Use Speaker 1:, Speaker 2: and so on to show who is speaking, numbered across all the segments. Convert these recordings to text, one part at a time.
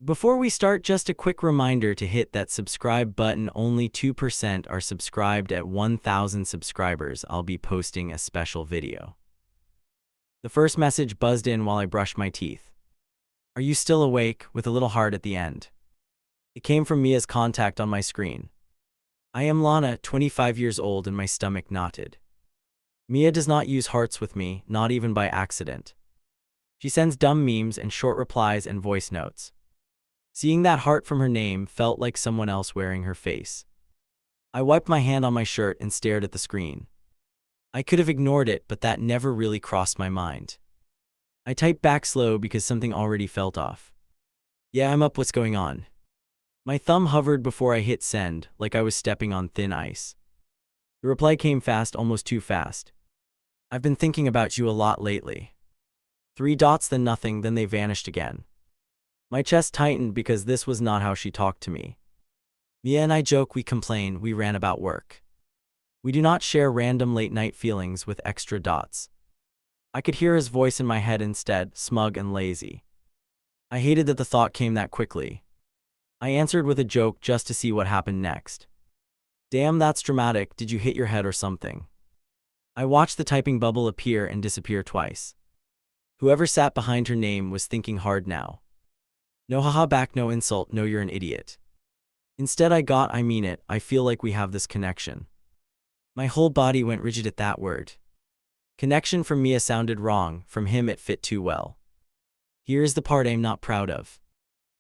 Speaker 1: Before we start, just a quick reminder to hit that subscribe button. Only 2% are subscribed. At 1,000 subscribers, I'll be posting a special video. The first message buzzed in while I brushed my teeth. "Are you still awake?" with a little heart at the end. It came from Mia's contact on my screen. "I am Lana, 25 years old," and my stomach knotted. Mia does not use hearts with me, not even by accident. She sends dumb memes and short replies and voice notes. Seeing that heart from her name felt like someone else wearing her face. I wiped my hand on my shirt and stared at the screen. I could have ignored it, but that never really crossed my mind. I typed back slow because something already felt off. "Yeah, I'm up. What's going on?" My thumb hovered before I hit send, like I was stepping on thin ice. The reply came fast, almost too fast. "I've been thinking about you a lot lately." 3 dots, then nothing, then they vanished again. My chest tightened because this was not how she talked to me. Mia and I joke, we complain, we rant about work. We do not share random late-night feelings with extra dots. I could hear his voice in my head instead, smug and lazy. I hated that the thought came that quickly. I answered with a joke just to see what happened next. "Damn, that's dramatic. Did you hit your head or something?" I watched the typing bubble appear and disappear twice. Whoever sat behind her name was thinking hard now. No haha back, no insult, no you're an idiot. Instead I got, "I mean it, I feel like we have this connection." My whole body went rigid at that word. Connection from Mia sounded wrong, from him it fit too well. Here's the part I'm not proud of.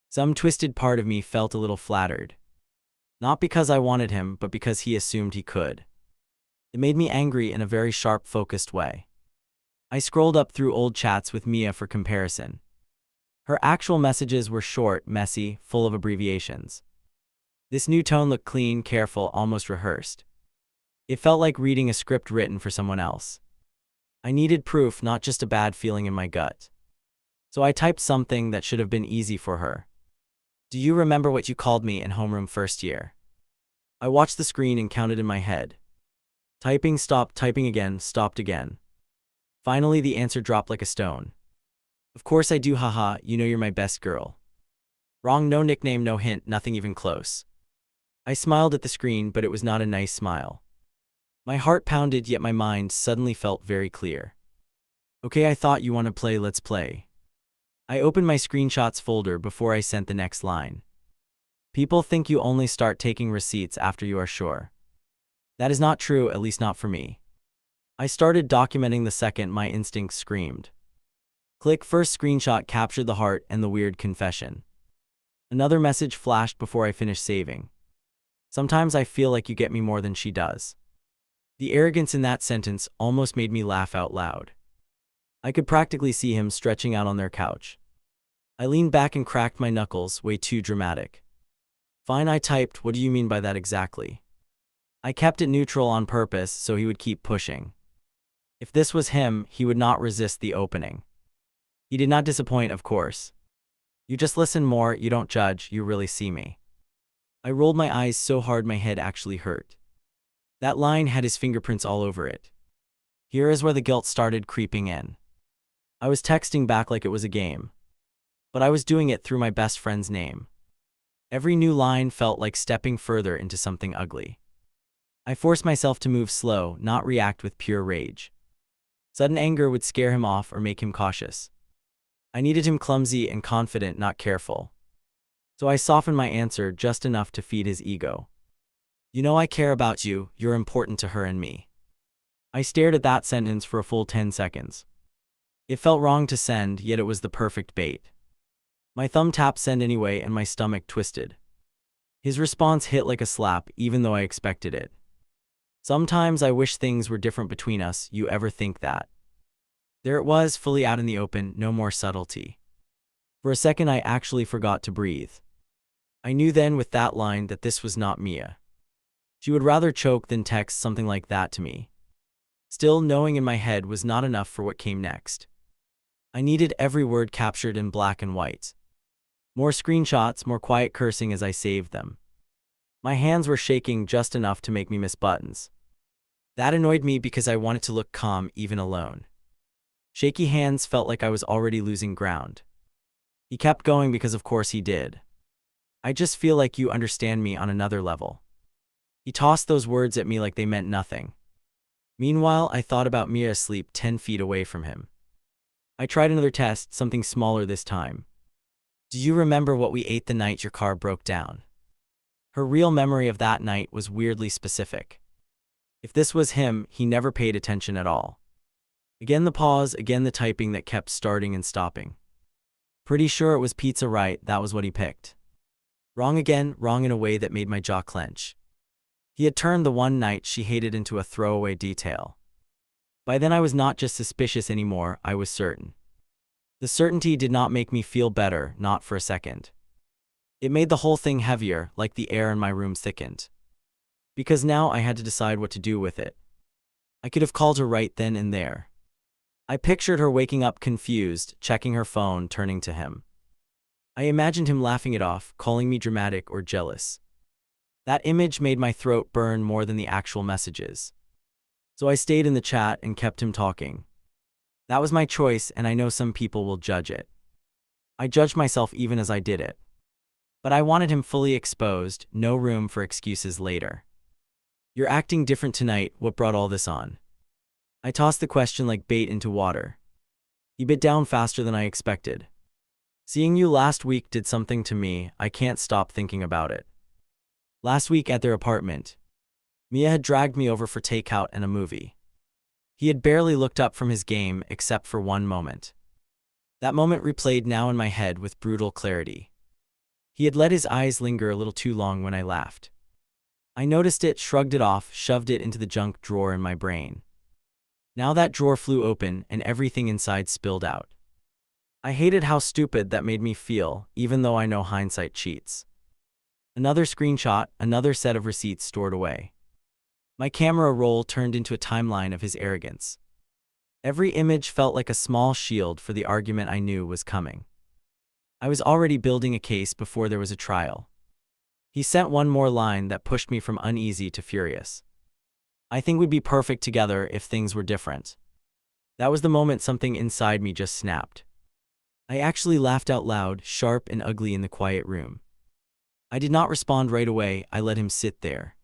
Speaker 1: Some twisted part of me felt a little flattered. Not because I wanted him, but because he assumed he could. It made me angry in a very sharp, focused way. I scrolled up through old chats with Mia for comparison. Her actual messages were short, messy, full of abbreviations. This new tone looked clean, careful, almost rehearsed. It felt like reading a script written for someone else. I needed proof, not just a bad feeling in my gut. So I typed something that should have been easy for her. "Do you remember what you called me in homeroom first year?" I watched the screen and counted in my head. Typing stopped, typing again, stopped again. Finally the answer dropped like a stone. "Of course I do, haha, you know you're my best girl." Wrong, no nickname, no hint, nothing even close. I smiled at the screen, but it was not a nice smile. My heart pounded, yet my mind suddenly felt very clear. "Okay, I thought you want to play, let's play." I opened my screenshots folder before I sent the next line. "People think you only start taking receipts after you are sure." That is not true, at least not for me. I started documenting the second my instincts screamed. Click, first screenshot captured the heart and the weird confession. Another message flashed before I finished saving. "Sometimes I feel like you get me more than she does." The arrogance in that sentence almost made me laugh out loud. I could practically see him stretching out on their couch. I leaned back and cracked my knuckles, way too dramatic. "Fine," I typed, "what do you mean by that exactly?" I kept it neutral on purpose so he would keep pushing. If this was him, he would not resist the opening. He did not disappoint, of course. "You just listen more, you don't judge, you really see me." I rolled my eyes so hard my head actually hurt. That line had his fingerprints all over it. Here is where the guilt started creeping in. I was texting back like it was a game. But I was doing it through my best friend's name. Every new line felt like stepping further into something ugly. I forced myself to move slow, not react with pure rage. Sudden anger would scare him off or make him cautious. I needed him clumsy and confident, not careful. So I softened my answer just enough to feed his ego. "You know I care about you, you're important to her and me." I stared at that sentence for a full 10 seconds. It felt wrong to send, yet it was the perfect bait. My thumb tapped send anyway and my stomach twisted. His response hit like a slap, even though I expected it. "Sometimes I wish things were different between us, you ever think that?" There it was, fully out in the open, no more subtlety. For a second I actually forgot to breathe. I knew then with that line that this was not Mia. She would rather choke than text something like that to me. Still, knowing in my head was not enough for what came next. I needed every word captured in black and white. More screenshots, more quiet cursing as I saved them. My hands were shaking just enough to make me miss buttons. That annoyed me because I wanted to look calm even alone. Shaky hands felt like I was already losing ground. He kept going because of course he did. I just feel like you understand me on another level. He tossed those words at me like they meant nothing. Meanwhile, I thought about Mia asleep 10 feet away from him. I tried another test, something smaller this time. Do you remember what we ate the night your car broke down? Her real memory of that night was weirdly specific. If this was him, he never paid attention at all. Again the pause, again the typing that kept starting and stopping. Pretty sure it was pizza, right? That was what he picked. Wrong again, wrong in a way that made my jaw clench. He had turned the one night she hated into a throwaway detail. By then I was not just suspicious anymore, I was certain. The certainty did not make me feel better, not for a second. It made the whole thing heavier, like the air in my room thickened. Because now I had to decide what to do with it. I could have called her right then and there. I pictured her waking up confused, checking her phone, turning to him. I imagined him laughing it off, calling me dramatic or jealous. That image made my throat burn more than the actual messages. So I stayed in the chat and kept him talking. That was my choice, and I know some people will judge it. I judged myself even as I did it. But I wanted him fully exposed, no room for excuses later. You're acting different tonight, what brought all this on? I tossed the question like bait into water. He bit down faster than I expected. Seeing you last week did something to me, I can't stop thinking about it. Last week at their apartment, Mia had dragged me over for takeout and a movie. He had barely looked up from his game except for one moment. That moment replayed now in my head with brutal clarity. He had let his eyes linger a little too long when I laughed. I noticed it, shrugged it off, shoved it into the junk drawer in my brain. Now that drawer flew open and everything inside spilled out. I hated how stupid that made me feel, even though I know hindsight cheats. Another screenshot, another set of receipts stored away. My camera roll turned into a timeline of his arrogance. Every image felt like a small shield for the argument I knew was coming. I was already building a case before there was a trial. He sent one more line that pushed me from uneasy to furious. I think we'd be perfect together if things were different. That was the moment something inside me just snapped. I actually laughed out loud, sharp and ugly in the quiet room. I did not respond right away, I let him sit there.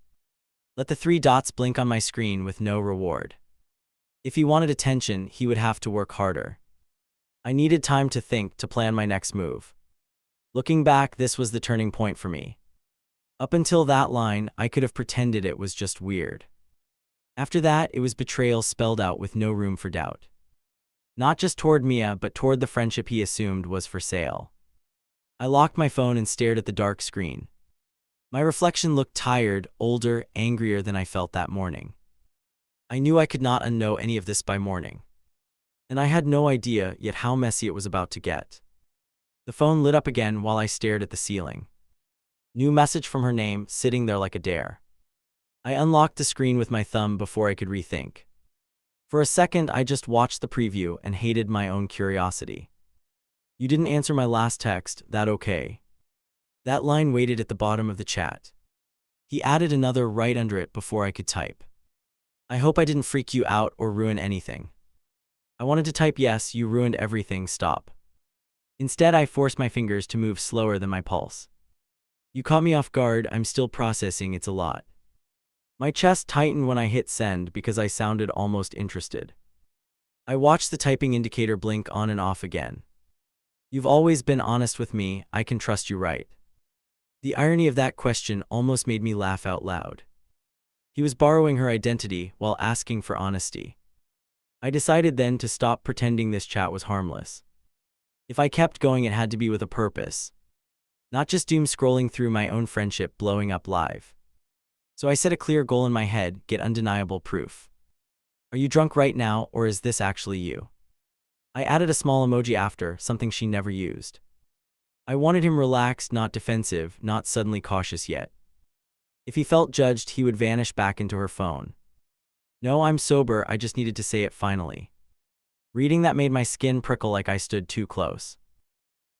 Speaker 1: Let the 3 dots blink on my screen with no reward. If he wanted attention, he would have to work harder. I needed time to think, to plan my next move. Looking back, this was the turning point for me. Up until that line, I could have pretended it was just weird. After that, it was betrayal spelled out with no room for doubt. Not just toward Mia, but toward the friendship he assumed was for sale. I locked my phone and stared at the dark screen. My reflection looked tired, older, angrier than I felt that morning. I knew I could not unknow any of this by morning. And I had no idea yet how messy it was about to get. The phone lit up again while I stared at the ceiling. New message from her name, sitting there like a dare. I unlocked the screen with my thumb before I could rethink. For a second, I just watched the preview and hated my own curiosity. You didn't answer my last text, that okay? That line waited at the bottom of the chat. He added another right under it before I could type. I hope I didn't freak you out or ruin anything. I wanted to type yes, you ruined everything, stop. Instead, I forced my fingers to move slower than my pulse. You caught me off guard, I'm still processing, it's a lot. My chest tightened when I hit send because I sounded almost interested. I watched the typing indicator blink on and off again. You've always been honest with me, I can trust you, right? The irony of that question almost made me laugh out loud. He was borrowing her identity while asking for honesty. I decided then to stop pretending this chat was harmless. If I kept going, it had to be with a purpose. Not just doom scrolling through my own friendship blowing up live. So I set a clear goal in my head, get undeniable proof. Are you drunk right now, or is this actually you? I added a small emoji after, something she never used. I wanted him relaxed, not defensive, not suddenly cautious yet. If he felt judged, he would vanish back into her phone. No, I'm sober, I just needed to say it finally. Reading that made my skin prickle like I stood too close.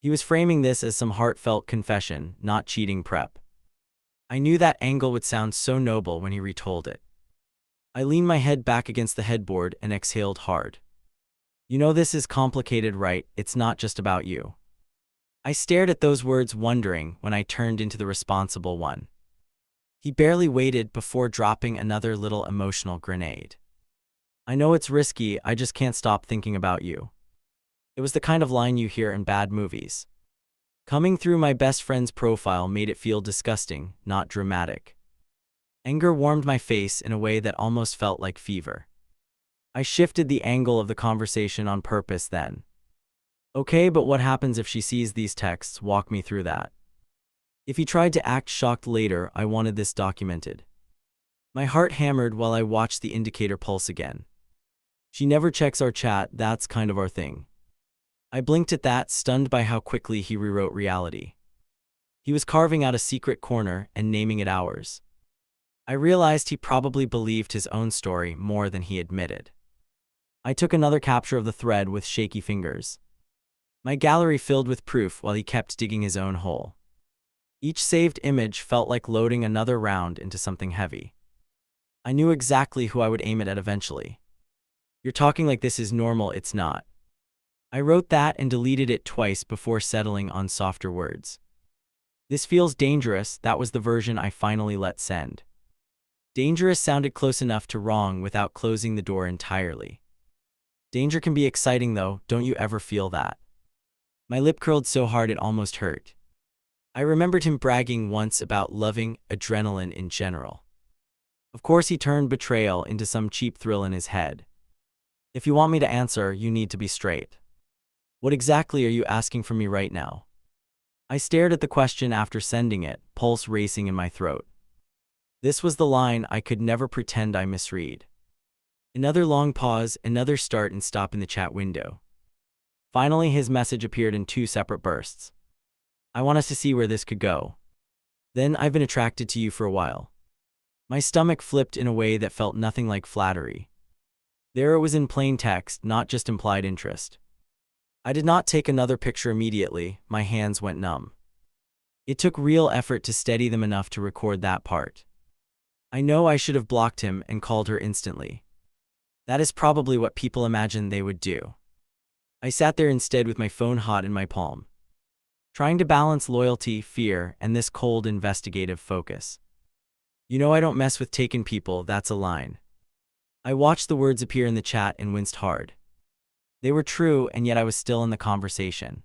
Speaker 1: He was framing this as some heartfelt confession, not cheating prep. I knew that angle would sound so noble when he retold it. I leaned my head back against the headboard and exhaled hard. You know this is complicated, right? It's not just about you. I stared at those words wondering when I turned into the responsible one. He barely waited before dropping another little emotional grenade. I know it's risky, I just can't stop thinking about you. It was the kind of line you hear in bad movies. Coming through my best friend's profile made it feel disgusting, not dramatic. Anger warmed my face in a way that almost felt like fever. I shifted the angle of the conversation on purpose then. Okay, but what happens if she sees these texts? Walk me through that. If he tried to act shocked later, I wanted this documented. My heart hammered while I watched the indicator pulse again. She never checks our chat, that's kind of our thing. I blinked at that, stunned by how quickly he rewrote reality. He was carving out a secret corner and naming it ours. I realized he probably believed his own story more than he admitted. I took another capture of the thread with shaky fingers. My gallery filled with proof while he kept digging his own hole. Each saved image felt like loading another round into something heavy. I knew exactly who I would aim it at eventually. You're talking like this is normal, it's not. I wrote that and deleted it twice before settling on softer words. This feels dangerous, that was the version I finally let send. Dangerous sounded close enough to wrong without closing the door entirely. Danger can be exciting though, don't you ever feel that? My lip curled so hard it almost hurt. I remembered him bragging once about loving adrenaline in general. Of course he turned betrayal into some cheap thrill in his head. If you want me to answer, you need to be straight. What exactly are you asking from me right now? I stared at the question after sending it, pulse racing in my throat. This was the line I could never pretend I misread. Another long pause, another start and stop in the chat window. Finally, his message appeared in 2 separate bursts. I want us to see where this could go. Then, I've been attracted to you for a while. My stomach flipped in a way that felt nothing like flattery. There it was in plain text, not just implied interest. I did not take another picture immediately, my hands went numb. It took real effort to steady them enough to record that part. I know I should have blocked him and called her instantly. That is probably what people imagine they would do. I sat there instead with my phone hot in my palm, trying to balance loyalty, fear, and this cold investigative focus. You know I don't mess with taken people, that's a line. I watched the words appear in the chat and winced hard. They were true, and yet I was still in the conversation.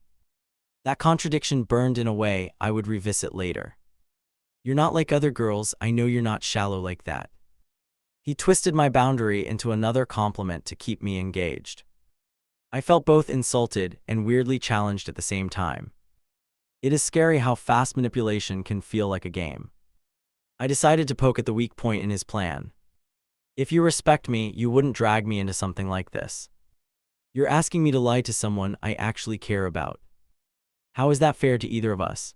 Speaker 1: That contradiction burned in a way I would revisit later. You're not like other girls, I know you're not shallow like that. He twisted my boundary into another compliment to keep me engaged. I felt both insulted and weirdly challenged at the same time. It is scary how fast manipulation can feel like a game. I decided to poke at the weak point in his plan. If you respect me, you wouldn't drag me into something like this. You're asking me to lie to someone I actually care about. How is that fair to either of us?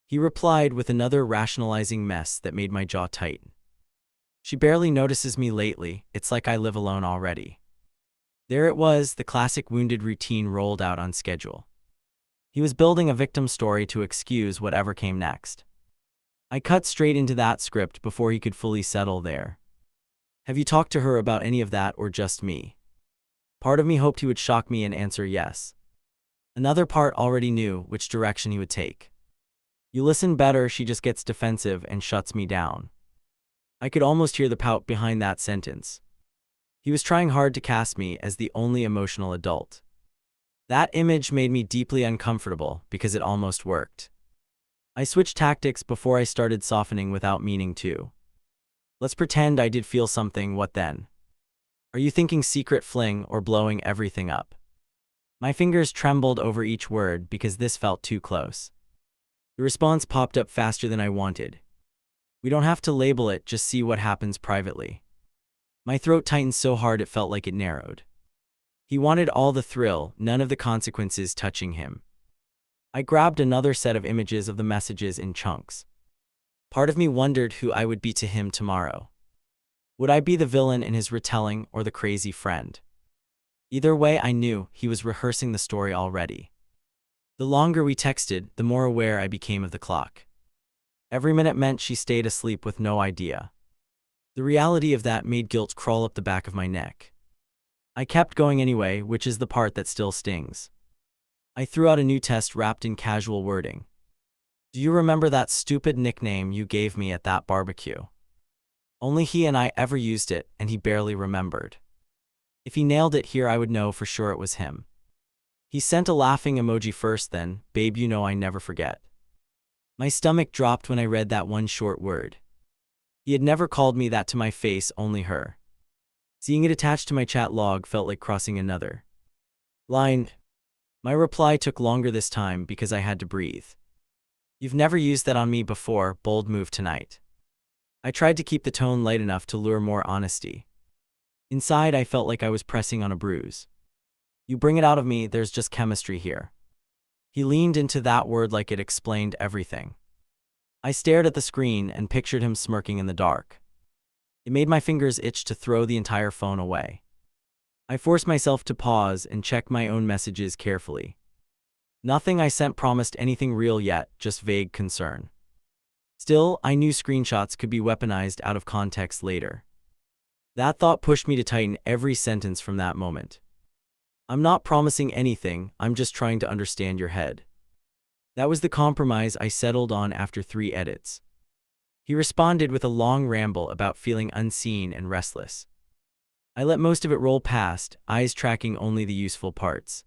Speaker 1: He replied with another rationalizing mess that made my jaw tighten. She barely notices me lately, it's like I live alone already. There it was, the classic wounded routine rolled out on schedule. He was building a victim story to excuse whatever came next. I cut straight into that script before he could fully settle there. Have you talked to her about any of that or just me? Part of me hoped he would shock me and answer yes. Another part already knew which direction he would take. You listen better, she just gets defensive and shuts me down. I could almost hear the pout behind that sentence. He was trying hard to cast me as the only emotional adult. That image made me deeply uncomfortable because it almost worked. I switched tactics before I started softening without meaning to. Let's pretend I did feel something, what then? Are you thinking secret fling or blowing everything up? My fingers trembled over each word because this felt too close. The response popped up faster than I wanted. We don't have to label it, just see what happens privately. My throat tightened so hard it felt like it narrowed. He wanted all the thrill, none of the consequences touching him. I grabbed another set of images of the messages in chunks. Part of me wondered who I would be to him tomorrow. Would I be the villain in his retelling or the crazy friend? Either way, I knew he was rehearsing the story already. The longer we texted, the more aware I became of the clock. Every minute meant she stayed asleep with no idea. The reality of that made guilt crawl up the back of my neck. I kept going anyway, which is the part that still stings. I threw out a new test wrapped in casual wording. Do you remember that stupid nickname you gave me at that barbecue? Only he and I ever used it, and he barely remembered. If he nailed it here, I would know for sure it was him. He sent a laughing emoji first, then, babe, you know I never forget. My stomach dropped when I read that one short word. He had never called me that to my face, only her. Seeing it attached to my chat log felt like crossing another line. My reply took longer this time because I had to breathe. You've never used that on me before, bold move tonight. I tried to keep the tone light enough to lure more honesty. Inside, I felt like I was pressing on a bruise. You bring it out of me, there's just chemistry here. He leaned into that word like it explained everything. I stared at the screen and pictured him smirking in the dark. It made my fingers itch to throw the entire phone away. I forced myself to pause and check my own messages carefully. Nothing I sent promised anything real yet, just vague concern. Still, I knew screenshots could be weaponized out of context later. That thought pushed me to tighten every sentence from that moment. I'm not promising anything, I'm just trying to understand your head. That was the compromise I settled on after 3 edits. He responded with a long ramble about feeling unseen and restless. I let most of it roll past, eyes tracking only the useful parts.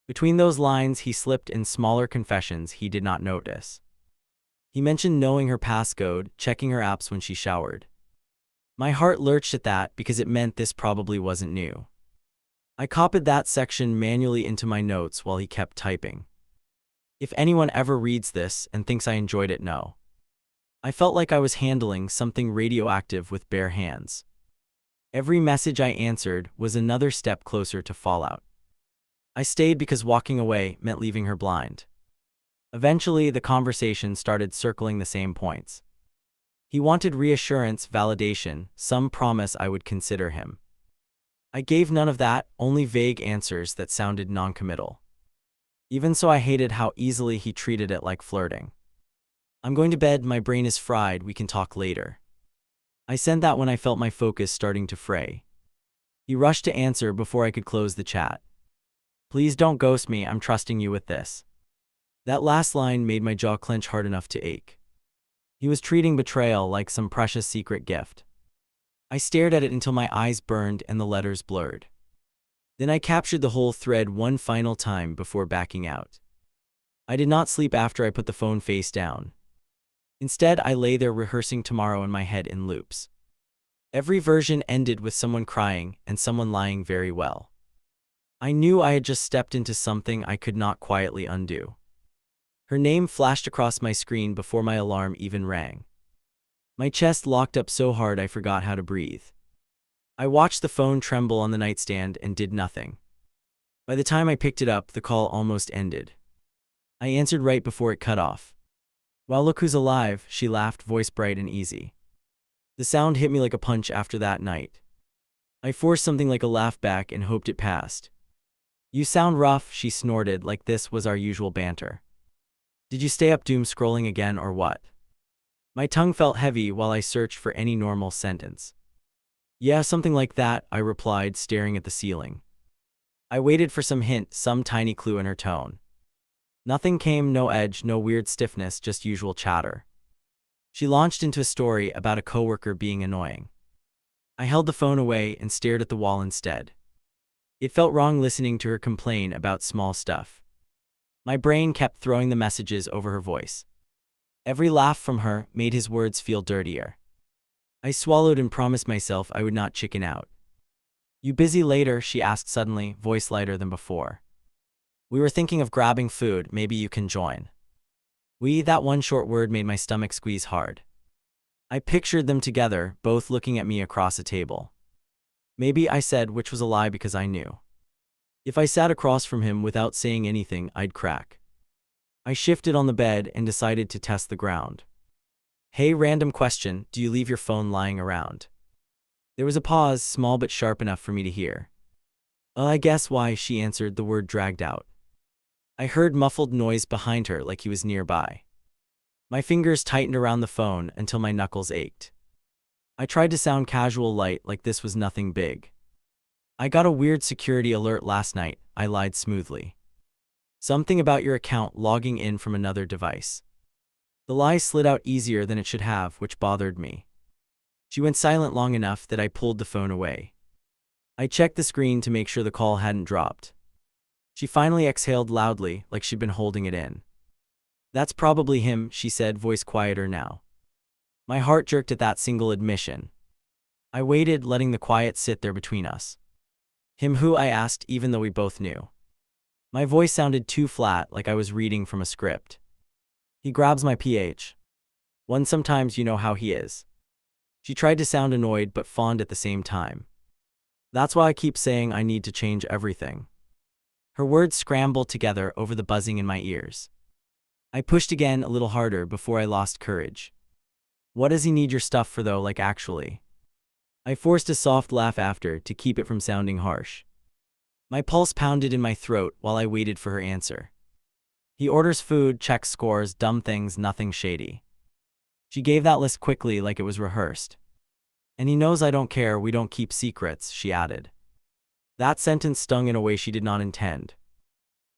Speaker 1: Between those lines, he slipped in smaller confessions he did not notice. He mentioned knowing her passcode, checking her apps when she showered. My heart lurched at that because it meant this probably wasn't new. I copied that section manually into my notes while he kept typing. If anyone ever reads this and thinks I enjoyed it, no. I felt like I was handling something radioactive with bare hands. Every message I answered was another step closer to fallout. I stayed because walking away meant leaving her blind. Eventually, the conversation started circling the same points. He wanted reassurance, validation, some promise I would consider him. I gave none of that, only vague answers that sounded non-committal. Even so, I hated how easily he treated it like flirting. I'm going to bed, my brain is fried, we can talk later. I sent that when I felt my focus starting to fray. He rushed to answer before I could close the chat. Please don't ghost me, I'm trusting you with this. That last line made my jaw clench hard enough to ache. He was treating betrayal like some precious secret gift. I stared at it until my eyes burned and the letters blurred. Then I captured the whole thread one final time before backing out. I did not sleep after I put the phone face down. Instead, I lay there rehearsing tomorrow in my head in loops. Every version ended with someone crying and someone lying very well. I knew I had just stepped into something I could not quietly undo. Her name flashed across my screen before my alarm even rang. My chest locked up so hard I forgot how to breathe. I watched the phone tremble on the nightstand and did nothing. By the time I picked it up, the call almost ended. I answered right before it cut off. Well, look who's alive, she laughed, voice bright and easy. The sound hit me like a punch after that night. I forced something like a laugh back and hoped it passed. You sound rough, she snorted, like this was our usual banter. Did you stay up doom scrolling again or what? My tongue felt heavy while I searched for any normal sentence. Yeah, something like that, I replied, staring at the ceiling. I waited for some hint, some tiny clue in her tone. Nothing came, no edge, no weird stiffness, just usual chatter. She launched into a story about a coworker being annoying. I held the phone away and stared at the wall instead. It felt wrong listening to her complain about small stuff. My brain kept throwing the messages over her voice. Every laugh from her made his words feel dirtier. I swallowed and promised myself I would not chicken out. You busy later? She asked suddenly, voice lighter than before. We were thinking of grabbing food, maybe you can join. That one short word made my stomach squeeze hard. I pictured them together, both looking at me across a table. Maybe, I said, which was a lie because I knew. If I sat across from him without saying anything, I'd crack. I shifted on the bed and decided to test the ground. Hey, random question, do you leave your phone lying around? There was a pause, small but sharp enough for me to hear. I guess why, she answered, the word dragged out. I heard muffled noise behind her like he was nearby. My fingers tightened around the phone until my knuckles ached. I tried to sound casual, light, like this was nothing big. I got a weird security alert last night, I lied smoothly. Something about your account logging in from another device. The lie slid out easier than it should have, which bothered me. She went silent long enough that I pulled the phone away. I checked the screen to make sure the call hadn't dropped. She finally exhaled loudly, like she'd been holding it in. "That's probably him," she said, voice quieter now. My heart jerked at that single admission. I waited, letting the quiet sit there between us. "Him who?" I asked, even though we both knew. My voice sounded too flat, like I was reading from a script. "He grabs my pH. One sometimes, you know how he is." She tried to sound annoyed but fond at the same time. "That's why I keep saying I need to change everything." Her words scrambled together over the buzzing in my ears. I pushed again, a little harder, before I lost courage. "What does he need your stuff for though, like actually?" I forced a soft laugh after, to keep it from sounding harsh. My pulse pounded in my throat while I waited for her answer. "He orders food, checks scores, dumb things, nothing shady." She gave that list quickly, like it was rehearsed. "And he knows I don't care, we don't keep secrets," she added. That sentence stung in a way she did not intend.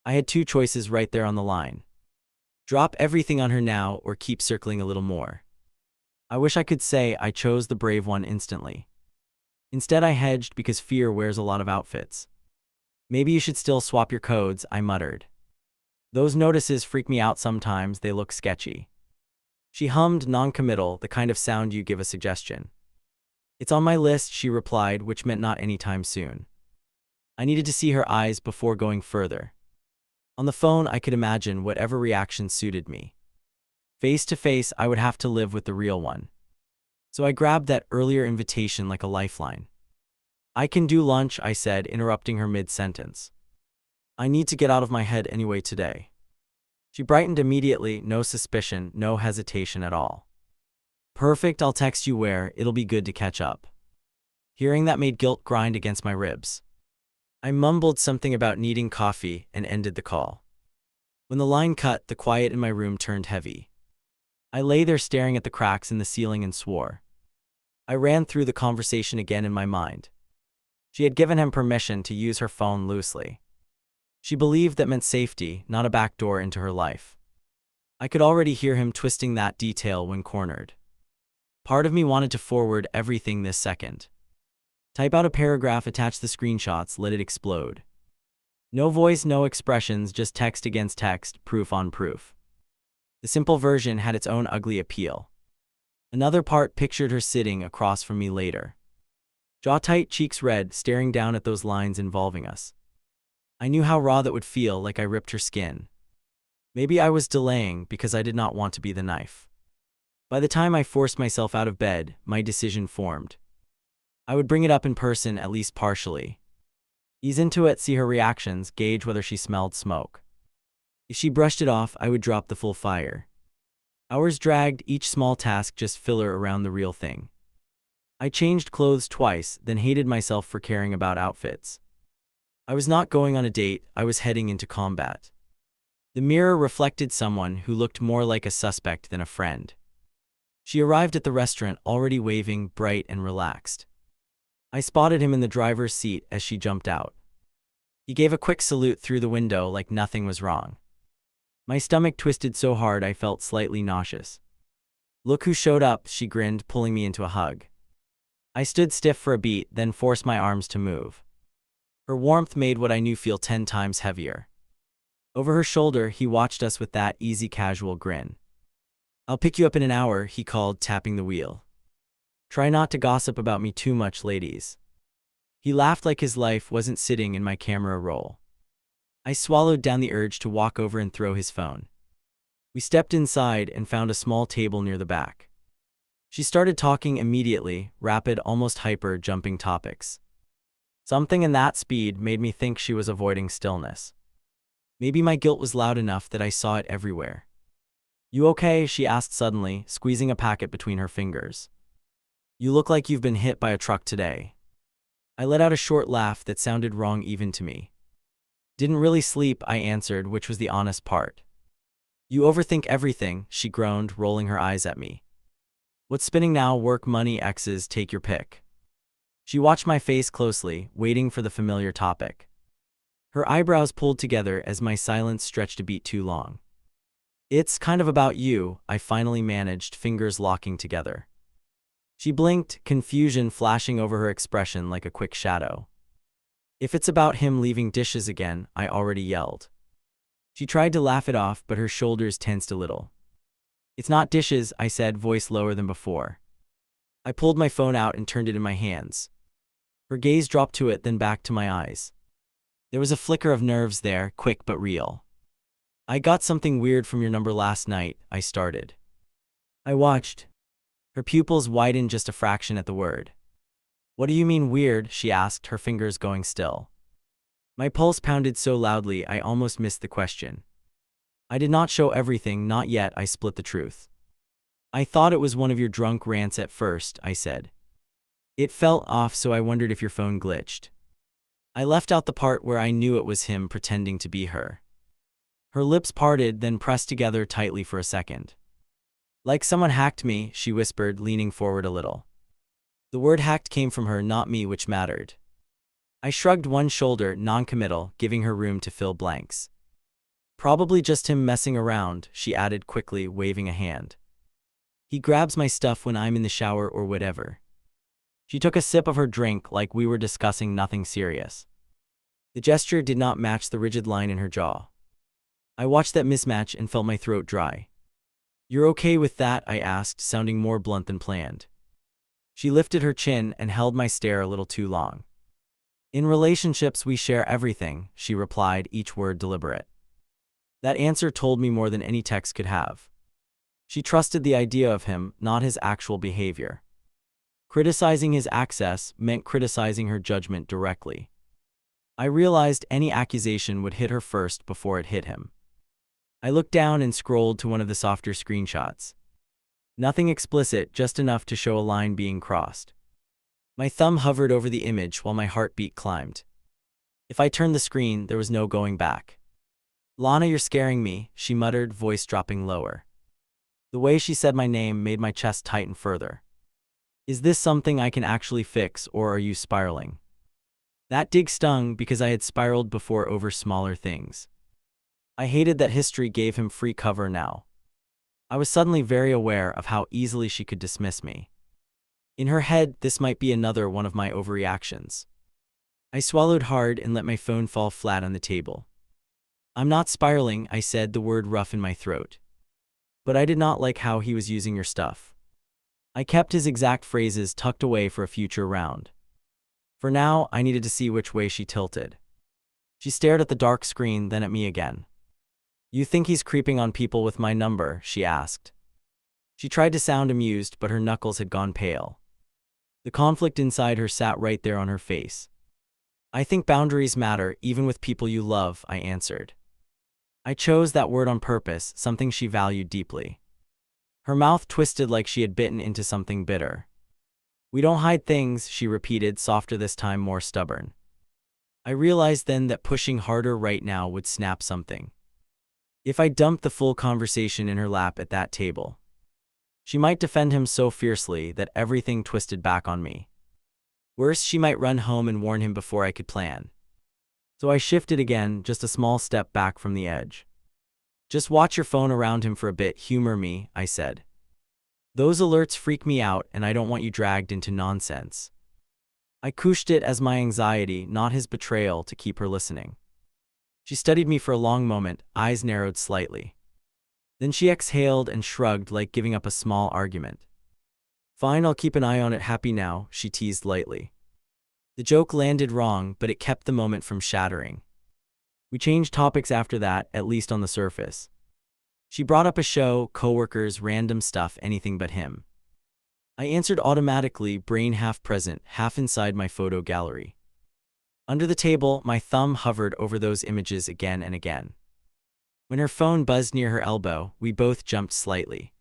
Speaker 1: I had two choices right there on the line. Drop everything on her now or keep circling a little more. I wish I could say I chose the brave one instantly. Instead, I hedged because fear wears a lot of outfits. "Maybe you should still swap your codes," I muttered. "Those notices freak me out sometimes, they look sketchy." She hummed, non-committal, the kind of sound you give a suggestion. "It's on my list," she replied, which meant not anytime soon. I needed to see her eyes before going further. On the phone, I could imagine whatever reaction suited me. Face to face, I would have to live with the real one. So I grabbed that earlier invitation like a lifeline. "I can do lunch," I said, interrupting her mid-sentence. "I need to get out of my head anyway today." She brightened immediately, no suspicion, no hesitation at all. "Perfect, I'll text you where, it'll be good to catch up." Hearing that made guilt grind against my ribs. I mumbled something about needing coffee and ended the call. When the line cut, the quiet in my room turned heavy. I lay there staring at the cracks in the ceiling and swore. I ran through the conversation again in my mind. She had given him permission to use her phone loosely. She believed that meant safety, not a backdoor into her life. I could already hear him twisting that detail when cornered. Part of me wanted to forward everything this second. Type out a paragraph, attach the screenshots, let it explode. No voice, no expressions, just text against text, proof on proof. The simple version had its own ugly appeal. Another part pictured her sitting across from me later. Jaw tight, cheeks red, staring down at those lines involving us. I knew how raw that would feel, like I ripped her skin. Maybe I was delaying because I did not want to be the knife. By the time I forced myself out of bed, my decision formed. I would bring it up in person, at least partially. Ease into it, see her reactions, gauge whether she smelled smoke. If she brushed it off, I would drop the full fire. Hours dragged, each small task just filler around the real thing. I changed clothes twice, then hated myself for caring about outfits. I was not going on a date, I was heading into combat. The mirror reflected someone who looked more like a suspect than a friend. She arrived at the restaurant already waving, bright and relaxed. I spotted him in the driver's seat as she jumped out. He gave a quick salute through the window like nothing was wrong. My stomach twisted so hard I felt slightly nauseous. "Look who showed up," she grinned, pulling me into a hug. I stood stiff for a beat, then forced my arms to move. Her warmth made what I knew feel 10 times heavier. Over her shoulder, he watched us with that easy, casual grin. "I'll pick you up in an hour," he called, tapping the wheel. "Try not to gossip about me too much, ladies." He laughed like his life wasn't sitting in my camera roll. I swallowed down the urge to walk over and throw his phone. We stepped inside and found a small table near the back. She started talking immediately, rapid, almost hyper, jumping topics. Something in that speed made me think she was avoiding stillness. Maybe my guilt was loud enough that I saw it everywhere. "You okay?" she asked suddenly, squeezing a packet between her fingers. "You look like you've been hit by a truck today." I let out a short laugh that sounded wrong even to me. "Didn't really sleep," I answered, which was the honest part. "You overthink everything," she groaned, rolling her eyes at me. "What's spinning now? Work, money, exes, take your pick." She watched my face closely, waiting for the familiar topic. Her eyebrows pulled together as my silence stretched a beat too long. It's kind of about you, I finally managed, fingers locking together. She blinked, confusion flashing over her expression like a quick shadow. If it's about him leaving dishes again, I already yelled. She tried to laugh it off, but her shoulders tensed a little. It's not dishes, I said, voice lower than before. I pulled my phone out and turned it in my hands. Her gaze dropped to it, then back to my eyes. There was a flicker of nerves there, quick but real. I got something weird from your number last night, I started. I watched. Her pupils widened just a fraction at the word. What do you mean weird? She asked, her fingers going still. My pulse pounded so loudly I almost missed the question. I did not show everything, not yet, I split the truth. I thought it was one of your drunk rants at first, I said. It felt off, so I wondered if your phone glitched. I left out the part where I knew it was him pretending to be her. Her lips parted, then pressed together tightly for a second. Like someone hacked me, she whispered, leaning forward a little. The word hacked came from her, not me, which mattered. I shrugged one shoulder, non-committal, giving her room to fill blanks. Probably just him messing around, she added quickly, waving a hand. He grabs my stuff when I'm in the shower or whatever. She took a sip of her drink like we were discussing nothing serious. The gesture did not match the rigid line in her jaw. I watched that mismatch and felt my throat dry. You're okay with that? I asked, sounding more blunt than planned. She lifted her chin and held my stare a little too long. In relationships we share everything, she replied, each word deliberate. That answer told me more than any text could have. She trusted the idea of him, not his actual behavior. Criticizing his access meant criticizing her judgment directly. I realized any accusation would hit her first before it hit him. I looked down and scrolled to one of the softer screenshots. Nothing explicit, just enough to show a line being crossed. My thumb hovered over the image while my heartbeat climbed. If I turned the screen, there was no going back. Lana, you're scaring me, she muttered, voice dropping lower. The way she said my name made my chest tighten further. Is this something I can actually fix, or are you spiraling? That dig stung because I had spiraled before over smaller things. I hated that history gave him free cover now. I was suddenly very aware of how easily she could dismiss me. In her head, this might be another one of my overreactions. I swallowed hard and let my phone fall flat on the table. I'm not spiraling, I said, the word rough in my throat. But I did not like how he was using your stuff. I kept his exact phrases tucked away for a future round. For now, I needed to see which way she tilted. She stared at the dark screen, then at me again. You think he's creeping on people with my number? She asked. She tried to sound amused, but her knuckles had gone pale. The conflict inside her sat right there on her face. I think boundaries matter, even with people you love, I answered. I chose that word on purpose, something she valued deeply. Her mouth twisted like she had bitten into something bitter. We don't hide things, she repeated, softer this time, more stubborn. I realized then that pushing harder right now would snap something. If I dumped the full conversation in her lap at that table, she might defend him so fiercely that everything twisted back on me. Worse, she might run home and warn him before I could plan. So I shifted again, just a small step back from the edge. Just watch your phone around him for a bit, humor me, I said. Those alerts freak me out and I don't want you dragged into nonsense. I cushed it as my anxiety, not his betrayal, to keep her listening. She studied me for a long moment, eyes narrowed slightly. Then she exhaled and shrugged, like giving up a small argument. Fine, I'll keep an eye on it. Happy now, she teased lightly. The joke landed wrong, but it kept the moment from shattering. We changed topics after that, at least on the surface. She brought up a show, coworkers, random stuff, anything but him. I answered automatically, brain half present, half inside my photo gallery. Under the table, my thumb hovered over those images again and again. When her phone buzzed near her elbow, we both jumped slightly.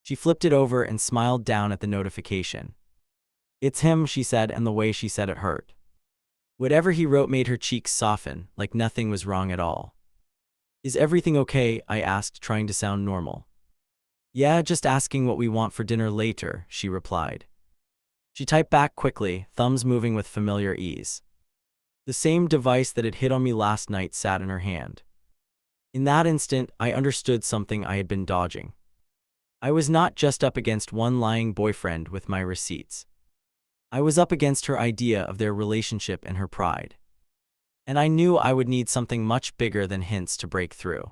Speaker 1: She flipped it over and smiled down at the notification. It's him, she said, and the way she said it hurt. Whatever he wrote made her cheeks soften, like nothing was wrong at all. Is everything okay? I asked, trying to sound normal. Yeah, just asking what we want for dinner later, she replied. She typed back quickly, thumbs moving with familiar ease. The same device that had hit on me last night sat in her hand. In that instant, I understood something I had been dodging. I was not just up against one lying boyfriend with my receipts. I was up against her idea of their relationship and her pride. And I knew I would need something much bigger than hints to break through.